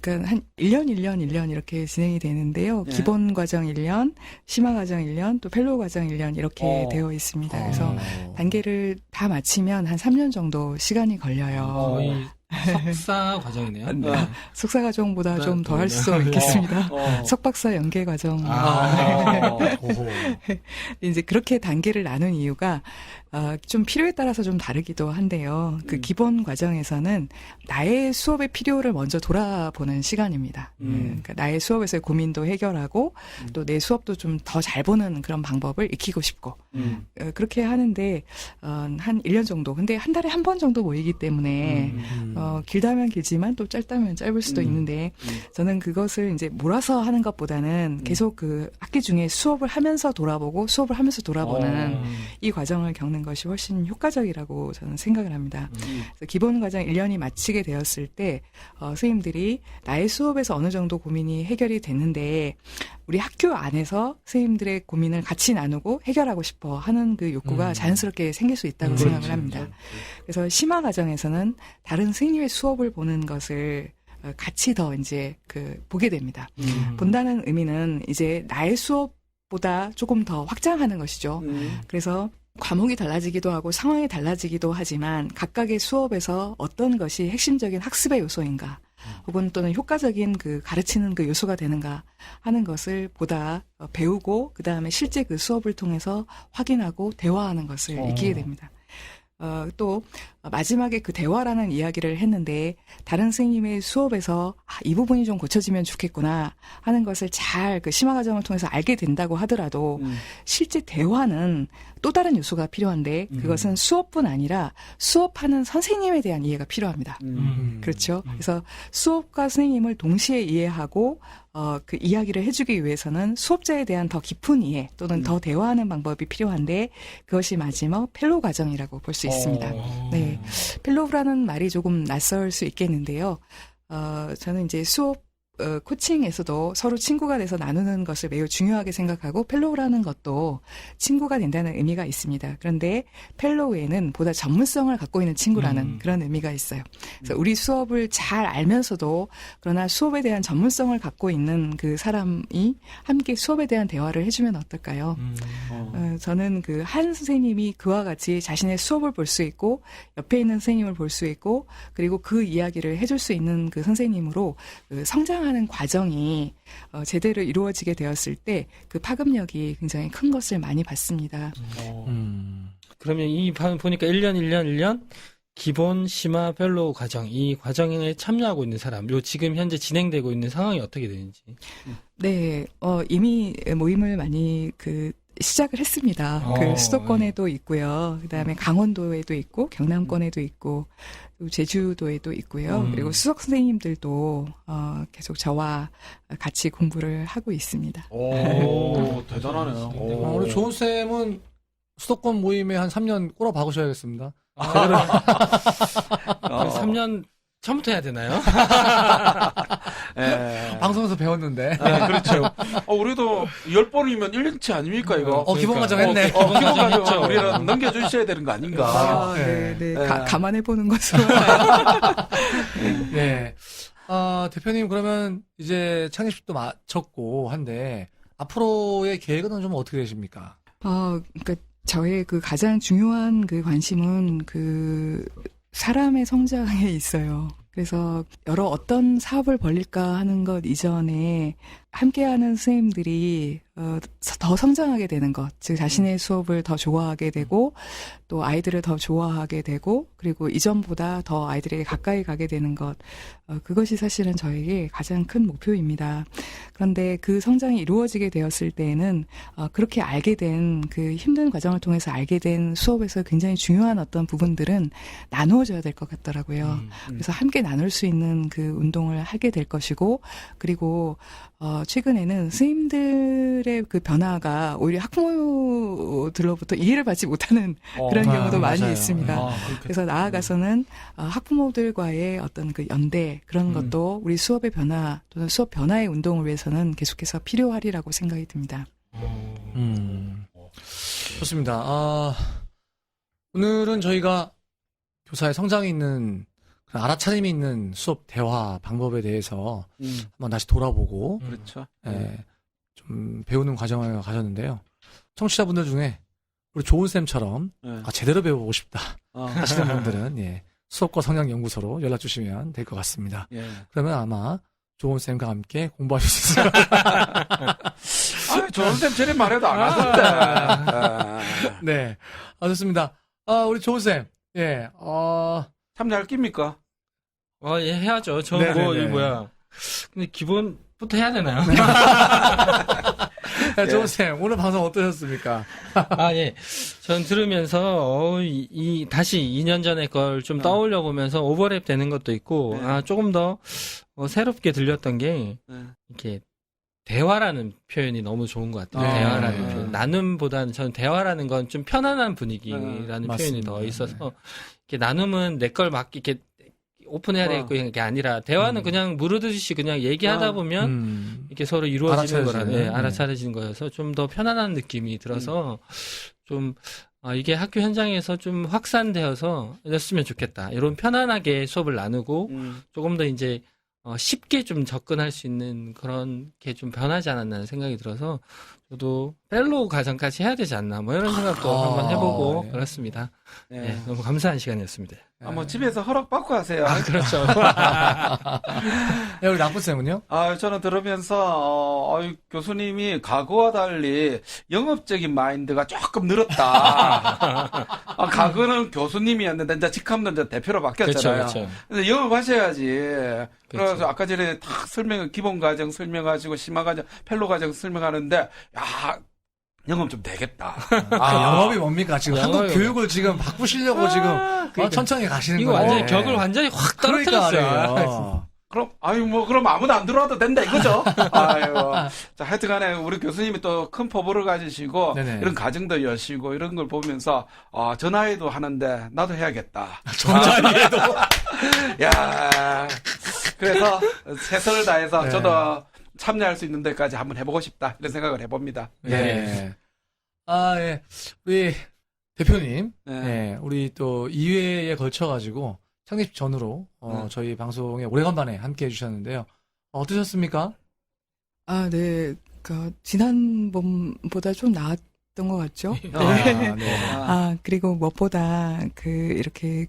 그러니까 한 1년 이렇게 진행이 되는데요. 기본 과정 1년, 심화 과정 1년, 또 펠로우 과정 1년 이렇게 되어 있습니다. 그래서 단계를 다 마치면 한 3년 정도 시간이 걸려요. 거의 석사 과정이네요. 석사 과정보다 좀 더 할 수 있겠습니다. 석박사 연계 과정. 이제 그렇게 단계를 나눈 이유가 좀 필요에 따라서 좀 다르기도 한데요. 그 기본 과정에서는 나의 수업의 필요를 먼저 돌아보는 시간입니다. 그러니까 나의 수업에서의 고민도 해결하고 또 내 수업도 좀 더 잘 보는 그런 방법을 익히고 싶고 그렇게 하는데 한 1년 정도. 근데 한 달에 한 번 정도 모이기 때문에 길다면 길지만 또 짧다면 짧을 수도 있는데 저는 그것을 이제 몰아서 하는 것보다는 계속 그 학기 중에 수업을 하면서 돌아보고 수업을 하면서 돌아보는 이 과정을 겪는 것이 훨씬 효과적이라고 저는 생각을 합니다. 그래서 기본 과정 1년이 마치게 되었을 때 선생님들이 나의 수업에서 어느 정도 고민이 해결이 됐는데 우리 학교 안에서 선생님들의 고민을 같이 나누고 해결하고 싶어 하는 그 욕구가 자연스럽게 생길 수 있다고 생각을 합니다. 그래서 심화 과정에서는 다른 선생님의 수업을 보는 것을 같이 더 이제 보게 됩니다. 본다는 의미는 이제 나의 수업보다 조금 더 확장하는 것이죠. 그래서 과목이 달라지기도 하고 상황이 달라지기도 하지만 각각의 수업에서 어떤 것이 핵심적인 학습의 요소인가 혹은 또는 효과적인 가르치는 그 요소가 되는가 하는 것을 보다 배우고 그다음에 실제 그 수업을 통해서 확인하고 대화하는 것을 익히게 됩니다. 또 마지막에 그 대화라는 이야기를 했는데 다른 선생님의 수업에서 이 부분이 좀 고쳐지면 좋겠구나 하는 것을 잘 그 심화 과정을 통해서 알게 된다고 하더라도 실제 대화는 또 다른 요소가 필요한데 그것은 수업뿐 아니라 수업하는 선생님에 대한 이해가 필요합니다. 그렇죠. 그래서 수업과 선생님을 동시에 이해하고 그 이야기를 해주기 위해서는 수업자에 대한 더 깊은 이해 또는 더 대화하는 방법이 필요한데 그것이 마지막 펠로우 과정이라고 볼 수 있습니다. 네, 펠로우라는 말이 조금 낯설 수 있겠는데요. 저는 이제 수업 코칭에서도 서로 친구가 돼서 나누는 것을 매우 중요하게 생각하고 펠로우라는 것도 친구가 된다는 의미가 있습니다. 그런데 펠로우에는 보다 전문성을 갖고 있는 친구라는 그런 의미가 있어요. 그래서 우리 수업을 잘 알면서도 그러나 수업에 대한 전문성을 갖고 있는 그 사람이 함께 수업에 대한 대화를 해주면 어떨까요? 저는 그 한 선생님이 그와 같이 자신의 수업을 볼 수 있고 옆에 있는 선생님을 볼 수 있고 그리고 그 이야기를 해줄 수 있는 그 선생님으로 성장하는 과정이 제대로 이루어지게 되었을 때 그 파급력이 굉장히 큰 것을 많이 받습니다. 그러면 이 보니까 1년 기본 심화 펠로우 과정 이 과정에 참여하고 있는 사람 요 지금 현재 진행되고 있는 상황이 어떻게 되는지. 네, 이미 모임을 많이 시작을 했습니다. 수도권에도 있고요. 그다음에 강원도에도 있고 경남권에도 있고 또 제주도에도 있고요. 그리고 수석 선생님들도 계속 저와 같이 공부를 하고 있습니다. 오, 대단하네요. 우리 조은 쌤은 수도권 모임에 한 3년 꼬라 박으셔야겠습니다. 3년 처음부터 해야 되나요? 예. 방송에서 배웠는데. 네, 그렇죠. 우리도 10번이면 1년치 아닙니까, 이거? 기본 과정 했네. 기본 과정 우리는 넘겨주셔야 되는 거 아닌가. 네. 감안해보는 것으로. 네. 대표님, 그러면 이제 창립식도 마쳤고 한데, 앞으로의 계획은 좀 어떻게 되십니까? 그러니까 저의 가장 중요한 관심은 사람의 성장에 있어요. 그래서 여러 어떤 사업을 벌릴까 하는 것 이전에 함께하는 선생님들이 더 성장하게 되는 것, 즉 자신의 수업을 더 좋아하게 되고 또 아이들을 더 좋아하게 되고 그리고 이전보다 더 아이들에게 가까이 가게 되는 것, 그것이 사실은 저에게 가장 큰 목표입니다. 그런데 그 성장이 이루어지게 되었을 때에는 그렇게 알게 된 그 힘든 과정을 통해서 알게 된 수업에서 굉장히 중요한 어떤 부분들은 나누어져야 될 것 같더라고요. 그래서 함께 나눌 수 있는 그 운동을 하게 될 것이고 그리고 최근에는 선생님들의 그 변화가 오히려 학부모들로부터 이해를 받지 못하는 그런 경우도 많이 맞아요. 있습니다. 그래서 나아가서는 학부모들과의 어떤 그 연대 그런 것도 우리 수업의 변화 또는 수업 변화의 운동을 위해서는 계속해서 필요하리라고 생각이 듭니다. 좋습니다. 오늘은 저희가 교사의 성장이 있는 알아차림이 있는 수업 대화 방법에 대해서 한번 다시 돌아보고 그렇죠. 좀 배우는 과정을 가졌는데요. 청취자분들 중에 우리 조은 쌤처럼 제대로 배워보고 싶다 하시는 분들은 수업과 성장 연구소로 연락 주시면 될 것 같습니다. 그러면 아마 조은 쌤과 함께 공부하실 수 있을 것 같아요. 조은 쌤 전에 말해도 안 하던데. 네, 좋습니다. 우리 조은 쌤, 참여할 깁니까? 해야죠. 근데 기본부터 해야 되나요? 조은 쌤, 오늘 방송 어떠셨습니까? 전 들으면서, 다시 2년 전에 걸 좀 떠올려 보면서 오버랩 되는 것도 있고, 조금 더 새롭게 들렸던 게, 이렇게, 대화라는 표현이 너무 좋은 것 같아요. 대화라는 표현. 나눔보다는 저는 대화라는 건 좀 편안한 분위기라는 표현이 더 있어서, 이렇게 나눔은 내 걸 막 이렇게 오픈해야 되겠고 이게 아니라 대화는 그냥 무르듯이 그냥 얘기하다 보면 이렇게 서로 이루어지는 거라 알아차려지는 거여서 좀 더 편안한 느낌이 들어서 좀 이게 학교 현장에서 좀 확산되어서 됐으면 좋겠다. 이런 편안하게 수업을 나누고 조금 더 이제 쉽게 좀 접근할 수 있는 그런 게 좀 변하지 않았나 생각이 들어서 저도 펠로우 과정까지 해야 되지 않나 뭐 이런 생각도 한번 해보고 그렇습니다. 네, 너무 감사한 시간이었습니다. 뭐 집에서 허락받고 하세요. 그렇죠. 우리 나쁜쌤은요? 저는 들으면서 교수님이 과거와 달리 영업적인 마인드가 조금 늘었다. 과거는 교수님이었는데 이제 직함도 이제 대표로 바뀌었잖아요. 그렇죠. 근데 영업하셔야지. 그렇죠. 그래서 아까 전에 다 기본 과정 설명하시고 심화 과정, 펠로 과정 설명하는데 야. 영업 좀 되겠다. 영업이 뭡니까? 지금 한국 영업이 교육을 지금 바꾸시려고 지금 천천히 가시는 이거 거예요. 완전히 격을 완전히 확 떨어뜨렸어요. 그럼 그럼 아무도 안 들어와도 된다 이거죠? 자, 하여튼간에 우리 교수님이 또 큰 포부를 가지시고 네네. 이런 가정도 여시고 이런 걸 보면서 저 나이도 하는데 나도 해야겠다. 전자리에도. 야, 그래서 최선을 다해서 네. 저도 참여할 수 있는 데까지 한번 해보고 싶다 이런 생각을 해봅니다. 네. 예. 우리 대표님, 네. 우리 또 2회에 걸쳐가지고 창립 전으로 저희 방송에 오래간만에 함께 해주셨는데요. 어떠셨습니까? 네. 지난번보다 좀 나았던 것 같죠? 네. 그리고 무엇보다 이렇게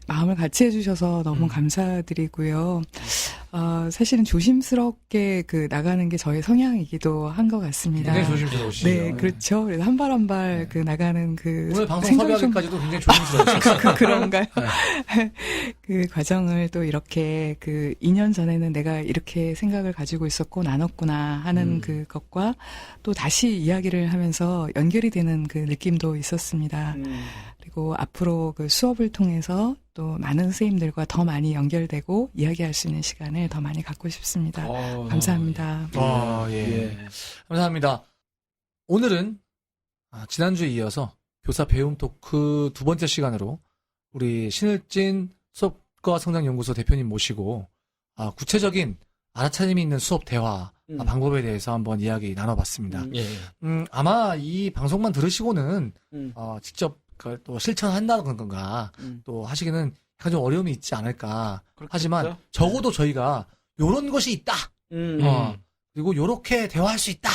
마음을 같이 해주셔서 너무 감사드리고요. 사실은 조심스럽게 나가는 게 저의 성향이기도 한 것 같습니다. 굉장히 조심스러우시죠. 네, 그렇죠. 그래서 한 발 한 발 나가는 오늘 방송 섭외하기까지도 굉장히 조심스러우셨어요. 그런가요? 그 과정을 또 이렇게 2년 전에는 내가 이렇게 생각을 가지고 있었고 나눴구나 하는 그것과 또 다시 이야기를 하면서 연결이 되는 그 느낌도 있었습니다. 그리고 앞으로 수업을 통해서 또 많은 선생님들과 더 많이 연결되고 이야기할 수 있는 시간을 더 많이 갖고 싶습니다. 감사합니다. 예. 감사합니다. 오늘은 지난주에 이어서 교사 배움 토크 2번째 시간으로 우리 신을진 수업과 성장연구소 대표님 모시고 구체적인 알아차림이 있는 수업 대화 방법에 대해서 한번 이야기 나눠봤습니다. 아마 이 방송만 들으시고는 직접 또 실천한다는 건가 또 하시기는 약간 좀 어려움이 있지 않을까. 그렇겠죠? 하지만 적어도 저희가 요런 것이 있다. 그리고 요렇게 대화할 수 있다.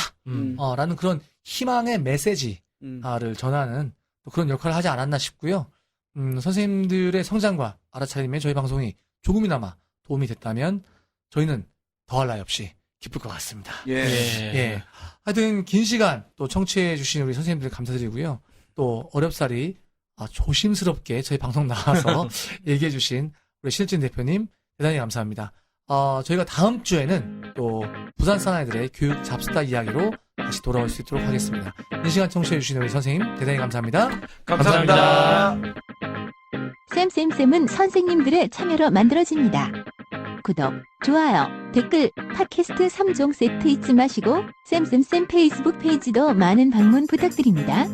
라는 그런 희망의 메시지를 전하는 또 그런 역할을 하지 않았나 싶고요. 선생님들의 성장과 알아차림에 저희 방송이 조금이나마 도움이 됐다면 저희는 더할 나위 없이 기쁠 것 같습니다. 예. 하여튼 긴 시간 또 청취해주신 우리 선생님들 감사드리고요. 또 어렵사리 조심스럽게 저희 방송 나와서 얘기해주신 우리 신을진 대표님 대단히 감사합니다. 저희가 다음 주에는 또 부산 사나이들의 교육 잡스타 이야기로 다시 돌아올 수 있도록 하겠습니다. 이 시간 청취해주신 우리 선생님 대단히 감사합니다. 감사합니다. 쌤은 선생님들의 참여로 만들어집니다. 구독, 좋아요, 댓글, 팟캐스트 3종 세트 잊지 마시고 쌤 페이스북 페이지도 많은 방문 부탁드립니다.